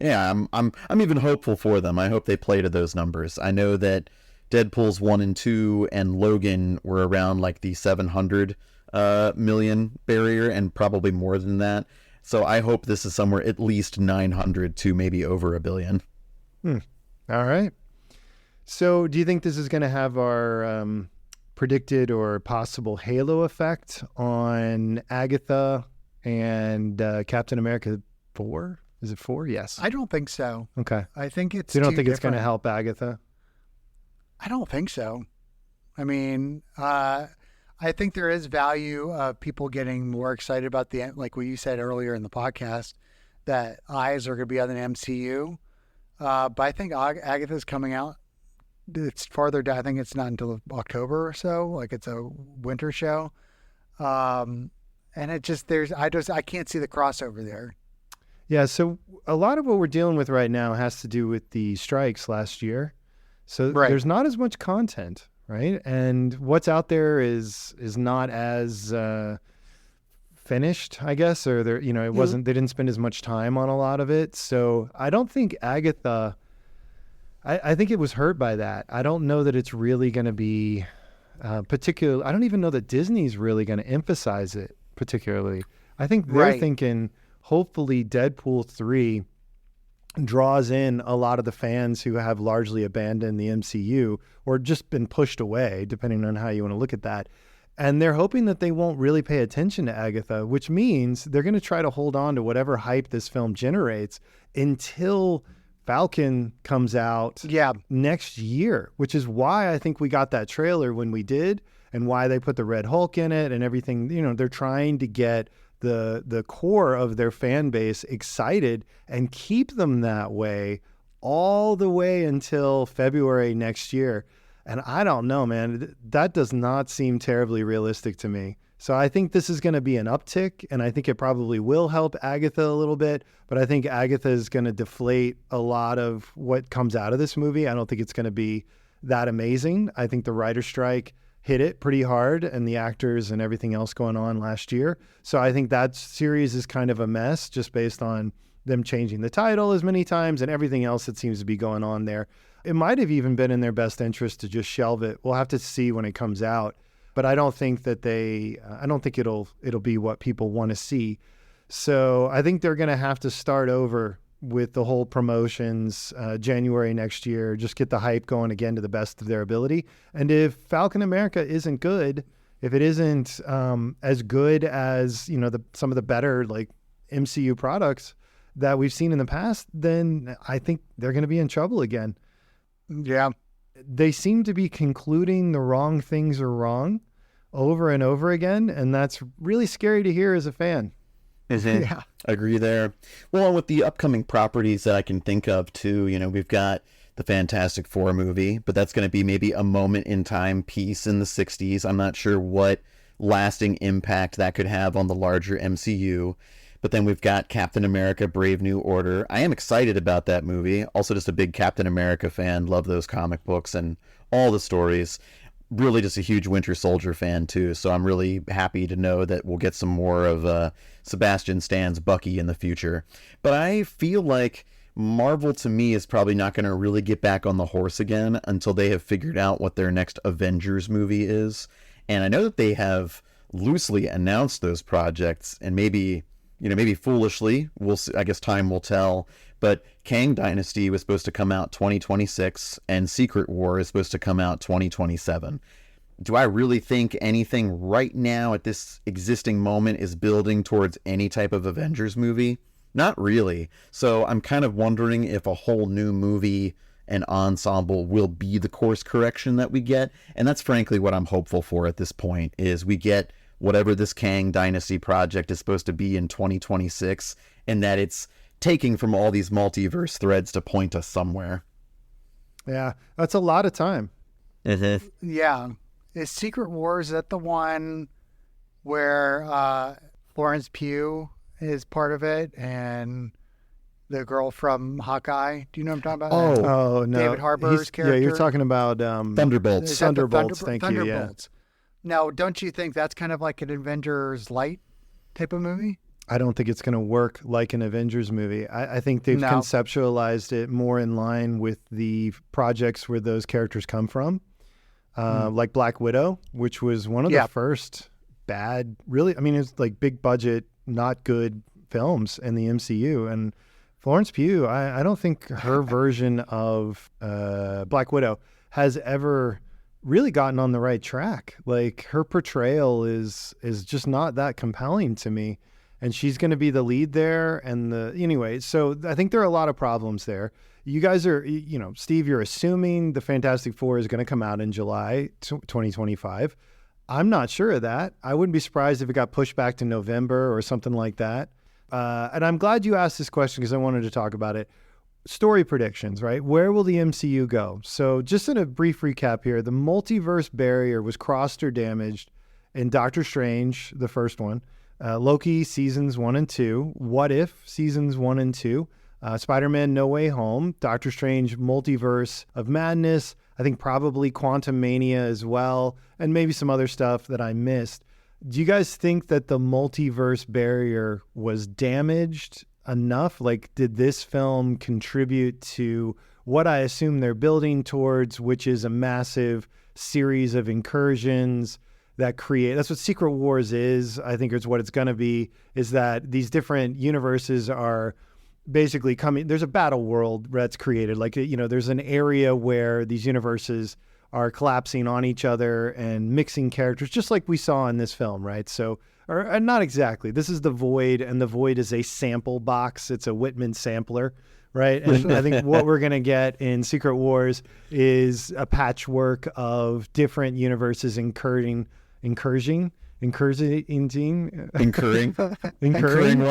I'm even hopeful for them. I hope they play to those numbers. I know that Deadpool's 1 and 2 and Logan were around like the 700 million barrier, and probably more than that. So I hope this is somewhere at least 900 to maybe over $1 billion. All right. So do you think this is going to have our predicted or possible halo effect on Agatha and Captain America 4? Is it 4? Yes. I don't think so. Okay. I think it's. So you don't too think it's going to different. help Agatha? I don't think so. I mean, I think there is value of people getting more excited about like what you said earlier in the podcast, that eyes are going to be on the MCU. But I think Agatha's coming out. It's farther down. I think it's not until October or so. Like it's a winter show. And it just, I can't see the crossover there. Yeah. So a lot of what we're dealing with right now has to do with the strikes last year. So there's not as much content, right? And what's out there is not as finished, I guess, or it wasn't. They didn't spend as much time on a lot of it. So I don't think Agatha. I think it was hurt by that. I don't know that it's really going to be particular. I don't even know that Disney's really going to emphasize it particularly. I think they're thinking hopefully Deadpool 3 draws in a lot of the fans who have largely abandoned the MCU or just been pushed away, depending on how you want to look at that. And they're hoping that they won't really pay attention to Agatha, which means they're going to try to hold on to whatever hype this film generates until Falcon comes out next year, which is why I think we got that trailer when we did and why they put the Red Hulk in it and everything. They're trying to get the core of their fan base excited and keep them that way all the way until February next year. And I don't know, man, that does not seem terribly realistic to me. So I think this is going to be an uptick, and I think it probably will help Agatha a little bit, but I think Agatha is going to deflate a lot of what comes out of this movie. I don't think it's going to be that amazing. I think the writer's strike hit it pretty hard, and the actors and everything else going on last year. So I think that series is kind of a mess just based on them changing the title as many times and everything else that seems to be going on there. It might have even been in their best interest to just shelve it. We'll have to see when it comes out, but I don't think that I don't think it'll be what people want to see. So I think they're going to have to start over with the whole promotions January next year, just get the hype going again to the best of their ability. And if Falcon America isn't good, if it isn't as good as, you know, some of the better like MCU products that we've seen in the past, then I think they're going to be in trouble again. Yeah. They seem to be concluding the wrong things are wrong over and over again, and that's really scary to hear as a fan. Mm-hmm. Yeah. Agree there. Well, and with the upcoming properties that I can think of too, you know, we've got the Fantastic Four movie, but that's going to be maybe a moment in time piece in the 60s. I'm not sure what lasting impact that could have on the larger MCU. But then we've got Captain America Brave New Order. I am excited about that movie. Also just a big Captain America fan. Love those comic books and all the stories. Really just a huge Winter Soldier fan too. So I'm really happy to know that we'll get some more of Sebastian Stan's Bucky in the future. But I feel like Marvel to me is probably not going to really get back on the horse again until they have figured out what their next Avengers movie is. And I know that they have loosely announced those projects, and maybe foolishly, we'll see, I guess time will tell, but Kang Dynasty was supposed to come out 2026 and Secret War is supposed to come out 2027. Do I really think anything right now at this existing moment is building towards any type of Avengers movie? Not really. So I'm kind of wondering if a whole new movie and ensemble will be the course correction that we get. And that's frankly what I'm hopeful for at this point, is we get whatever this Kang Dynasty project is supposed to be in 2026, and that it's taking from all these multiverse threads to point us somewhere. Yeah, that's a lot of time. Mm-hmm. Yeah. Is Secret War, is that the one where Florence Pugh is part of it and the girl from Hawkeye? Do you know what I'm talking about? Oh no. David Harbour's character? Yeah, you're talking about Thunderbolts. Is that the Thunderbolts, thank you, yeah. Now, don't you think that's kind of like an Avengers light type of movie? I don't think it's going to work like an Avengers movie. I think they've conceptualized it more in line with the projects where those characters come from, like Black Widow, which was one of the first bad, really, I mean, it's like big budget, not good films in the MCU. And Florence Pugh, I don't think her version of Black Widow has ever really gotten on the right track. Like, her portrayal is just not that compelling to me, and she's going to be the lead there. And anyway, so I think there are a lot of problems there. You guys are, you know, Steve, you're assuming the Fantastic Four is going to come out in July 2025. I'm not sure of that. I wouldn't be surprised if it got pushed back to November or something like that. And I'm glad you asked this question because I wanted to talk about it. Story predictions, right? Where will the MCU go? So just in a brief recap here, the multiverse barrier was crossed or damaged in Doctor Strange, the first one, Loki seasons 1 and 2, What If seasons 1 and 2, Spider-Man No Way Home, Doctor Strange Multiverse of Madness, I think probably Quantum Mania as well, and maybe some other stuff that I missed. Do you guys think that the multiverse barrier was damaged enough? Like, did this film contribute to what I assume they're building towards, which is a massive series of incursions that create, that's what Secret Wars is. I think it's what it's going to be, is that these different universes are basically coming, there's a battle world that's created. Like, you know, there's an area where these universes are collapsing on each other and mixing characters, just like we saw in this film, right? So, or not exactly. This is the Void, and the Void is a sample box. It's a Whitman sampler, right? And I think what we're going to get in Secret Wars is a patchwork of different universes incurring one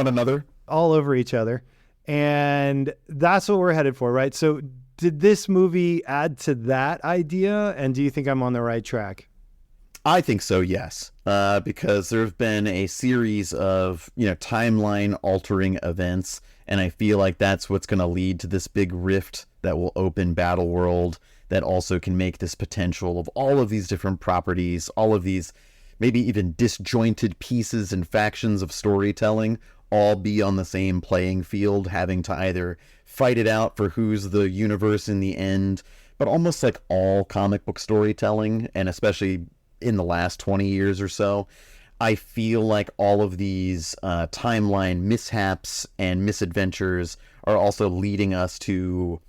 another all over each other. And that's what we're headed for, right? So did this movie add to that idea? And do you think I'm on the right track? I think so, yes, because there have been a series of timeline altering events, and I feel like that's what's going to lead to this big rift that will open Battle World. That also can make this potential of all of these different properties, all of these maybe even disjointed pieces and factions of storytelling, all be on the same playing field, having to either fight it out for who's the universe in the end. But almost like all comic book storytelling, and especially in the last 20 years or so, I feel like all of these timeline mishaps and misadventures are also leading us to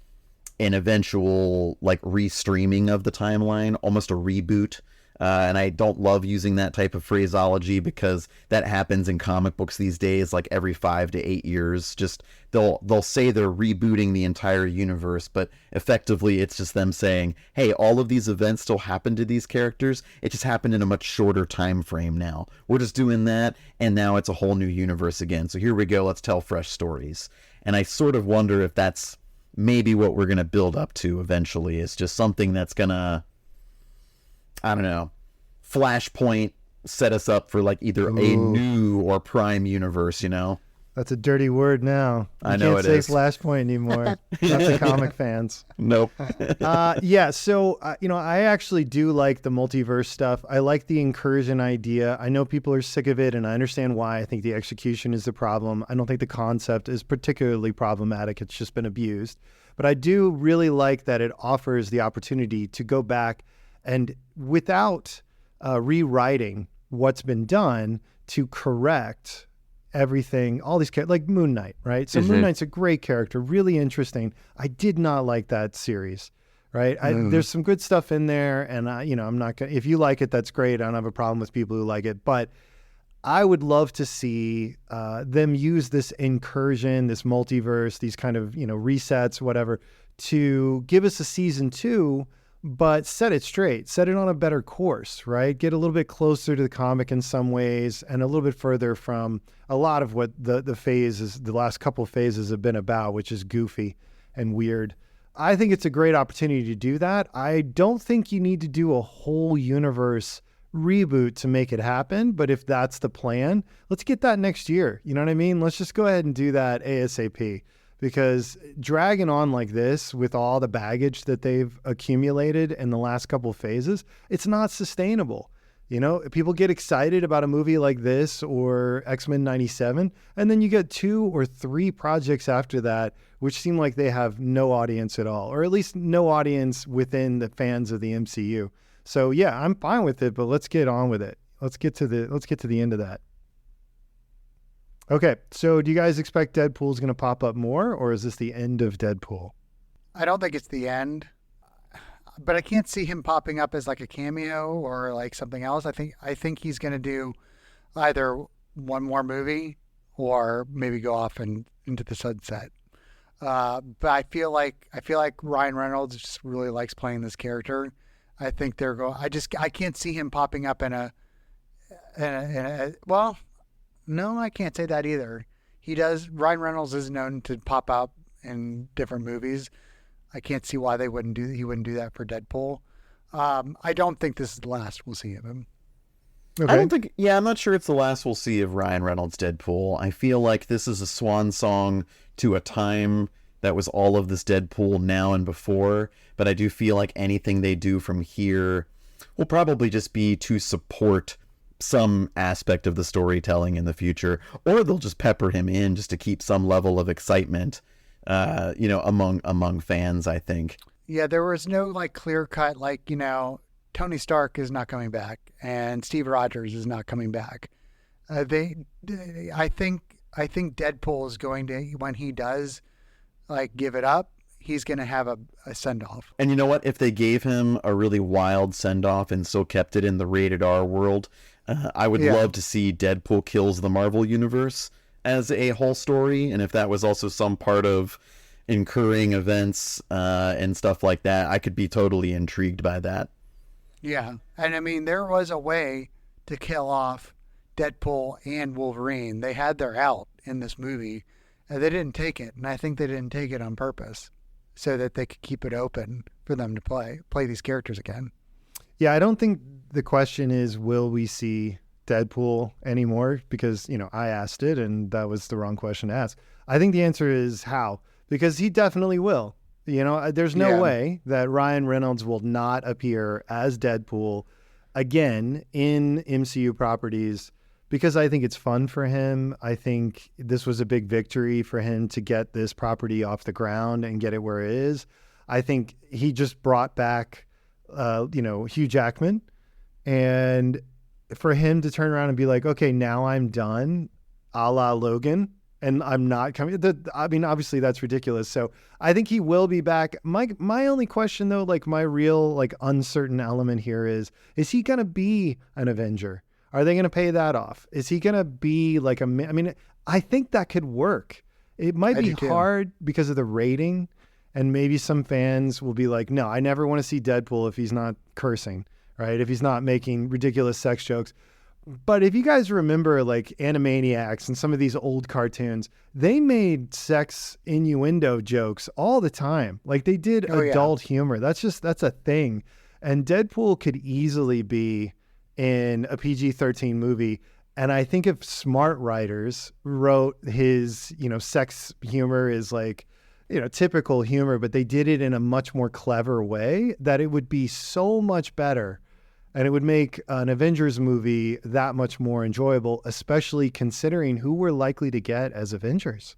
an eventual like restreaming of the timeline, almost a reboot. And I don't love using that type of phraseology because that happens in comic books these days, like every 5 to 8 years. Just they'll say they're rebooting the entire universe, but effectively it's just them saying, hey, all of these events still happen to these characters. It just happened in a much shorter time frame now. We're just doing that, and now it's a whole new universe again. So here we go, let's tell fresh stories. And I sort of wonder if that's maybe what we're going to build up to eventually. Is just something that's going to, I don't know, Flashpoint set us up for like either a new or prime universe, That's a dirty word now. I know it is. You can't say Flashpoint anymore. Not the comic fans. Nope. Yeah, so, I actually do like the multiverse stuff. I like the incursion idea. I know people are sick of it, and I understand why. I think the execution is the problem. I don't think the concept is particularly problematic. It's just been abused. But I do really like that it offers the opportunity to go back and without rewriting what's been done to correct everything, all these characters, like Moon Knight, right? So Moon Knight's a great character, really interesting. I did not like that series, right? There's some good stuff in there, and I'm not gonna. If you like it, that's great. I don't have a problem with people who like it, but I would love to see them use this incursion, this multiverse, these kind of resets, whatever, to give us a season 2. But set it straight, set it on a better course, right? Get a little bit closer to the comic in some ways and a little bit further from a lot of what the last couple of phases have been about, which is goofy and weird. I think it's a great opportunity to do that. I don't think you need to do a whole universe reboot to make it happen, but if that's the plan, let's get that next year. You know what I mean? Let's just go ahead and do that ASAP. Because dragging on like this with all the baggage that they've accumulated in the last couple of phases, it's not sustainable. People get excited about a movie like this or X-Men 97, and then you get 2 or 3 projects after that, which seem like they have no audience at all, or at least no audience within the fans of the MCU. So yeah, I'm fine with it, but let's get on with it. Let's get to the end of that. Okay, so do you guys expect Deadpool's going to pop up more, or is this the end of Deadpool? I don't think it's the end, but I can't see him popping up as like a cameo or like something else. I think he's going to do either one more movie or maybe go off and into the sunset. But I feel like Ryan Reynolds just really likes playing this character. I think they're going. I can't see him popping up in a well. No, I can't say that either. Ryan Reynolds is known to pop up in different movies. I can't see why he wouldn't do that for Deadpool. I don't think this is the last we'll see of him. Okay. I don't think, I'm not sure it's the last we'll see of Ryan Reynolds' Deadpool. I feel like this is a swan song to a time that was all of this Deadpool now and before, but I do feel like anything they do from here will probably just be to support some aspect of the storytelling in the future, or they'll just pepper him in just to keep some level of excitement, among fans, I think. Yeah, there was no like clear cut, like, Tony Stark is not coming back and Steve Rogers is not coming back. I think Deadpool is going to, when he does like give it up, he's going to have a send-off. And you know what? If they gave him a really wild send-off and still kept it in the rated R world, I would love to see Deadpool kills the Marvel Universe as a whole story. And if that was also some part of incurring events and stuff like that, I could be totally intrigued by that. Yeah. And I mean, there was a way to kill off Deadpool and Wolverine. They had their out in this movie. They didn't take it. And I think they didn't take it on purpose so that they could keep it open for them to play these characters again. Yeah, I don't think the question is, will we see Deadpool anymore? Because, I asked it and that was the wrong question to ask. I think the answer is how, because he definitely will. There's no way that Ryan Reynolds will not appear as Deadpool again in MCU properties, because I think it's fun for him. I think this was a big victory for him to get this property off the ground and get it where it is. I think he just brought back, Hugh Jackman, and for him to turn around and be like, okay, now I'm done, a la Logan, and I'm not coming. Obviously that's ridiculous. So I think he will be back. My only question though, like my real like uncertain element here is he going to be an Avenger? Are they going to pay that off? Is he going to be like I think that could work. It might be hard because of the rating, and maybe some fans will be like, no, I never want to see Deadpool if he's not cursing, right? If he's not making ridiculous sex jokes. But if you guys remember like Animaniacs and some of these old cartoons, they made sex innuendo jokes all the time. Like they did adult humor. That's a thing. And Deadpool could easily be in a PG-13 movie. And I think if smart writers wrote his, sex humor is like, typical humor, but they did it in a much more clever way, that it would be so much better. And it would make an Avengers movie that much more enjoyable, especially considering who we're likely to get as Avengers.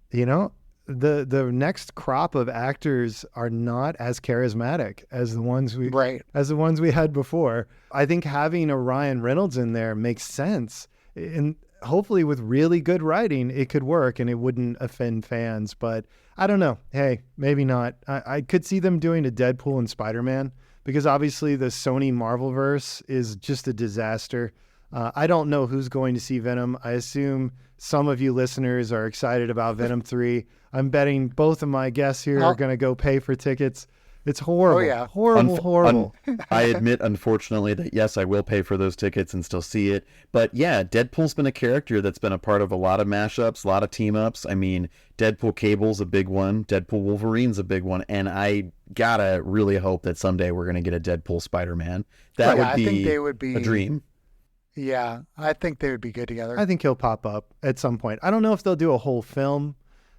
The next crop of actors are not as charismatic as the ones we had before. I think having a Ryan Reynolds in there makes sense. And hopefully with really good writing, it could work and it wouldn't offend fans. But I don't know. Hey, maybe not. I could see them doing a Deadpool and Spider-Man, because obviously the Sony Marvelverse is just a disaster. I don't know who's going to see Venom. I assume some of you listeners are excited about Venom 3. I'm betting both of my guests here are going to go pay for tickets. It's horrible. Oh, yeah. Horrible. I admit, unfortunately, that yes, I will pay for those tickets and still see it. But yeah, Deadpool's been a character that's been a part of a lot of mashups, a lot of team-ups. I mean, Deadpool Cable's a big one. Deadpool Wolverine's a big one. And I gotta really hope that someday we're going to get a Deadpool Spider-Man. That would be a dream. Yeah, I think they would be good together. I think he'll pop up at some point. I don't know if they'll do a whole film,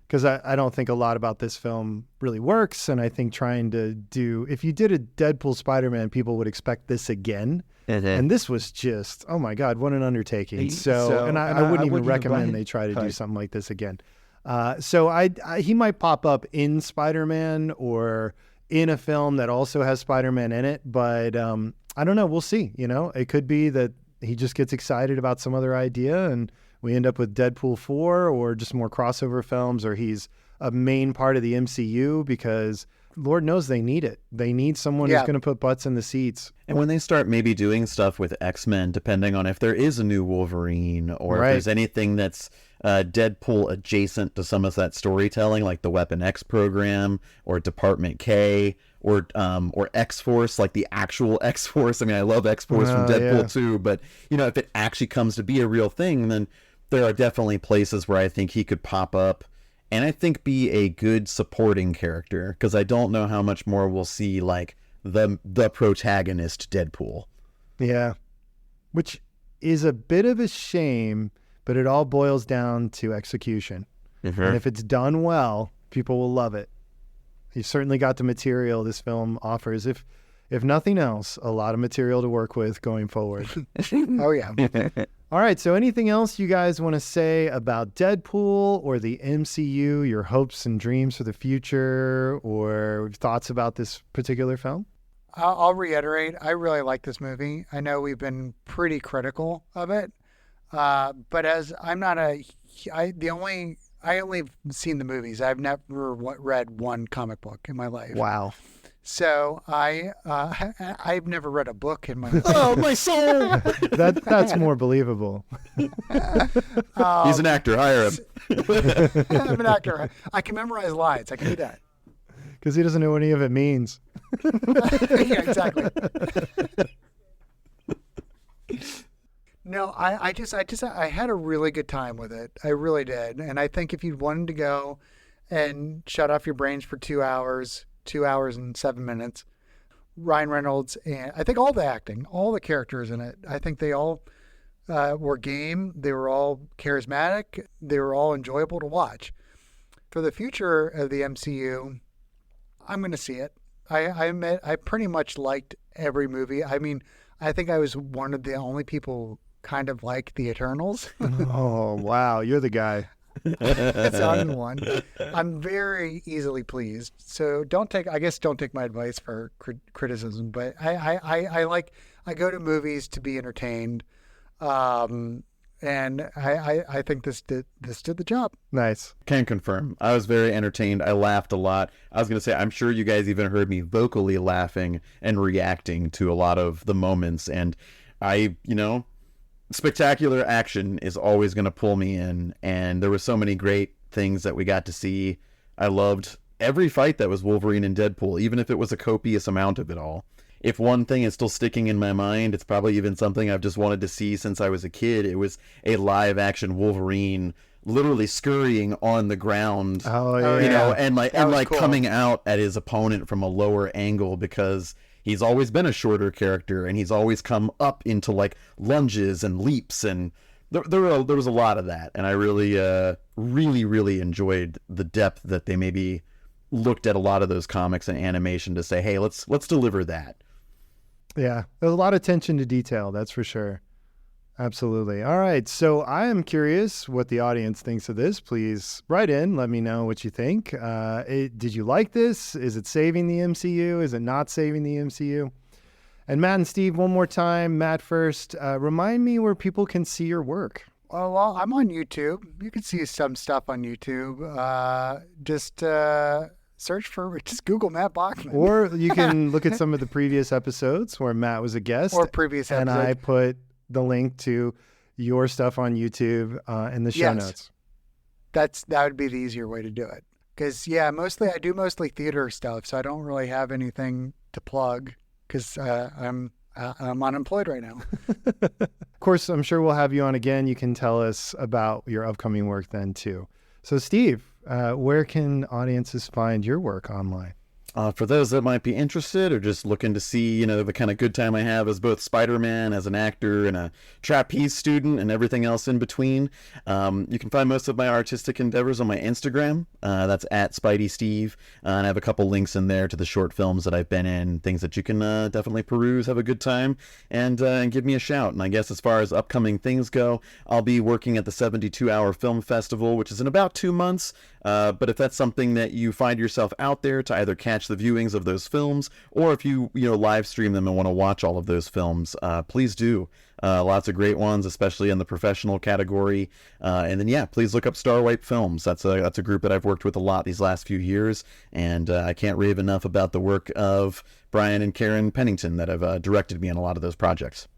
because I don't think a lot about this film really works. And I think if you did a Deadpool Spider-Man, people would expect this again. And this was just, oh my God, what an undertaking. I wouldn't even recommend they try to do something like this again. He might pop up in Spider-Man or in a film that also has Spider-Man in it. But I don't know. We'll see. It could be that he just gets excited about some other idea and we end up with Deadpool 4 or just more crossover films, or he's a main part of the MCU, because Lord knows they need it. They need someone who's going to put butts in the seats. And when they start maybe doing stuff with X-Men, depending on if there is a new Wolverine or if there's anything that's Deadpool adjacent to some of that storytelling, like the Weapon X program or Department K or X-Force, like the actual X-Force. I mean, I love X-Force from Deadpool 2, but if it actually comes to be a real thing, then there are definitely places where I think he could pop up and I think be a good supporting character, because I don't know how much more we'll see like the protagonist Deadpool. Yeah, which is a bit of a shame, but it all boils down to execution. Mm-hmm. And if it's done well, people will love it. You've certainly got the material this film offers. If nothing else, a lot of material to work with going forward. Oh, yeah. All right. So anything else you guys want to say about Deadpool or the MCU, your hopes and dreams for the future, or thoughts about this particular film? I'll reiterate. I really like this movie. I know we've been pretty critical of it. But as I'm not I only seen the movies. I've never read one comic book in my life. Wow. So I've never read a book in my life. Oh, my soul! That's more believable. He's an actor. Hire him. I'm an actor. I can memorize lines. I can do that. Because he doesn't know what any of it means. Yeah, exactly. No, I had a really good time with it. I really did. And I think if you wanted to go and shut off your brains for 2 hours and 7 minutes, Ryan Reynolds, and I think all the acting, all the characters in it, I think they all were game. They were all charismatic. They were all enjoyable to watch. For the future of the MCU, I'm going to see it. I pretty much liked every movie. I mean, I think I was one of the only people kind of like the Eternals. Oh, wow. You're the guy. So I'm the one. I'm very easily pleased. So don't take my advice for criticism, but I go to movies to be entertained. And I think this did the job. Nice. Can confirm. I was very entertained. I laughed a lot. I was going to say, I'm sure you guys even heard me vocally laughing and reacting to a lot of the moments. And spectacular action is always going to pull me in. And there were so many great things that we got to see. I loved every fight that was Wolverine and Deadpool, even if it was a copious amount of it all. If one thing is still sticking in my mind, it's probably even something I've just wanted to see since I was a kid. It was a live action Wolverine literally scurrying on the ground. Oh yeah. And cool. coming out at his opponent from a lower angle, because he's always been a shorter character and he's always come up into like lunges and leaps, and there was a lot of that. And I really enjoyed the depth that they maybe looked at a lot of those comics and animation to say, hey, let's deliver that. Yeah, there's a lot of attention to detail, that's for sure. Absolutely. All right, so I am curious what the audience thinks of this. Please write in, let me know what you think. Did you like this? Is it saving the MCU? Is it not saving the MCU? And Matt and Steve, one more time. Matt first, remind me where people can see your work. Oh, well, I'm on YouTube. You can see some stuff on YouTube. Just Google Matt Bachman. Or you can look at some of the previous episodes where Matt was a guest. Or previous and episodes. I put the link to your stuff on YouTube in the show notes. That would be the easier way to do it. Because, I do mostly theater stuff, so I don't really have anything to plug because I'm unemployed right now. Of course, I'm sure we'll have you on again. You can tell us about your upcoming work then, too. So, Steve, where can audiences find your work online? For those that might be interested or just looking to see, the kind of good time I have as both Spider-Man, as an actor, and a trapeze student, and everything else in between, you can find most of my artistic endeavors on my Instagram. That's at SpideySteve. And I have a couple links in there to the short films that I've been in, things that you can definitely peruse, have a good time, and give me a shout. And I guess as far as upcoming things go, I'll be working at the 72-Hour Film Festival, which is in about 2 months. But if that's something that you find yourself out there to either catch the viewings of those films, or if you live stream them and want to watch all of those films, please do. Lots of great ones, especially in the professional category. And then, please look up Starwipe Films. That's a group that I've worked with a lot these last few years. And I can't rave enough about the work of Brian and Karen Pennington that have directed me on a lot of those projects.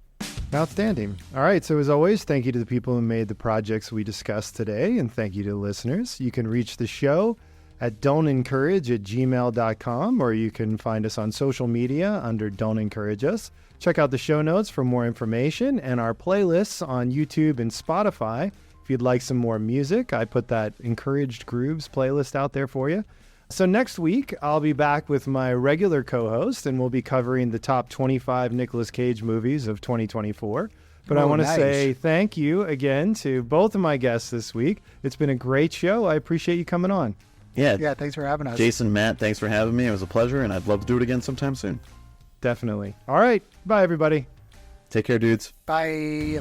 Outstanding. All right. So as always, thank you to the people who made the projects we discussed today. And thank you to listeners. You can reach the show at don'tencourage@gmail.com, or you can find us on social media under Don't Encourage Us. Check out the show notes for more information and our playlists on YouTube and Spotify. If you'd like some more music, I put that Encouraged Grooves playlist out there for you. So next week, I'll be back with my regular co-host, and we'll be covering the top 25 Nicolas Cage movies of 2024. But I want to say thank you again to both of my guests this week. It's been a great show. I appreciate you coming on. Yeah, thanks for having us. Jason, Matt, thanks for having me. It was a pleasure, and I'd love to do it again sometime soon. Definitely. All right. Bye, everybody. Take care, dudes. Bye.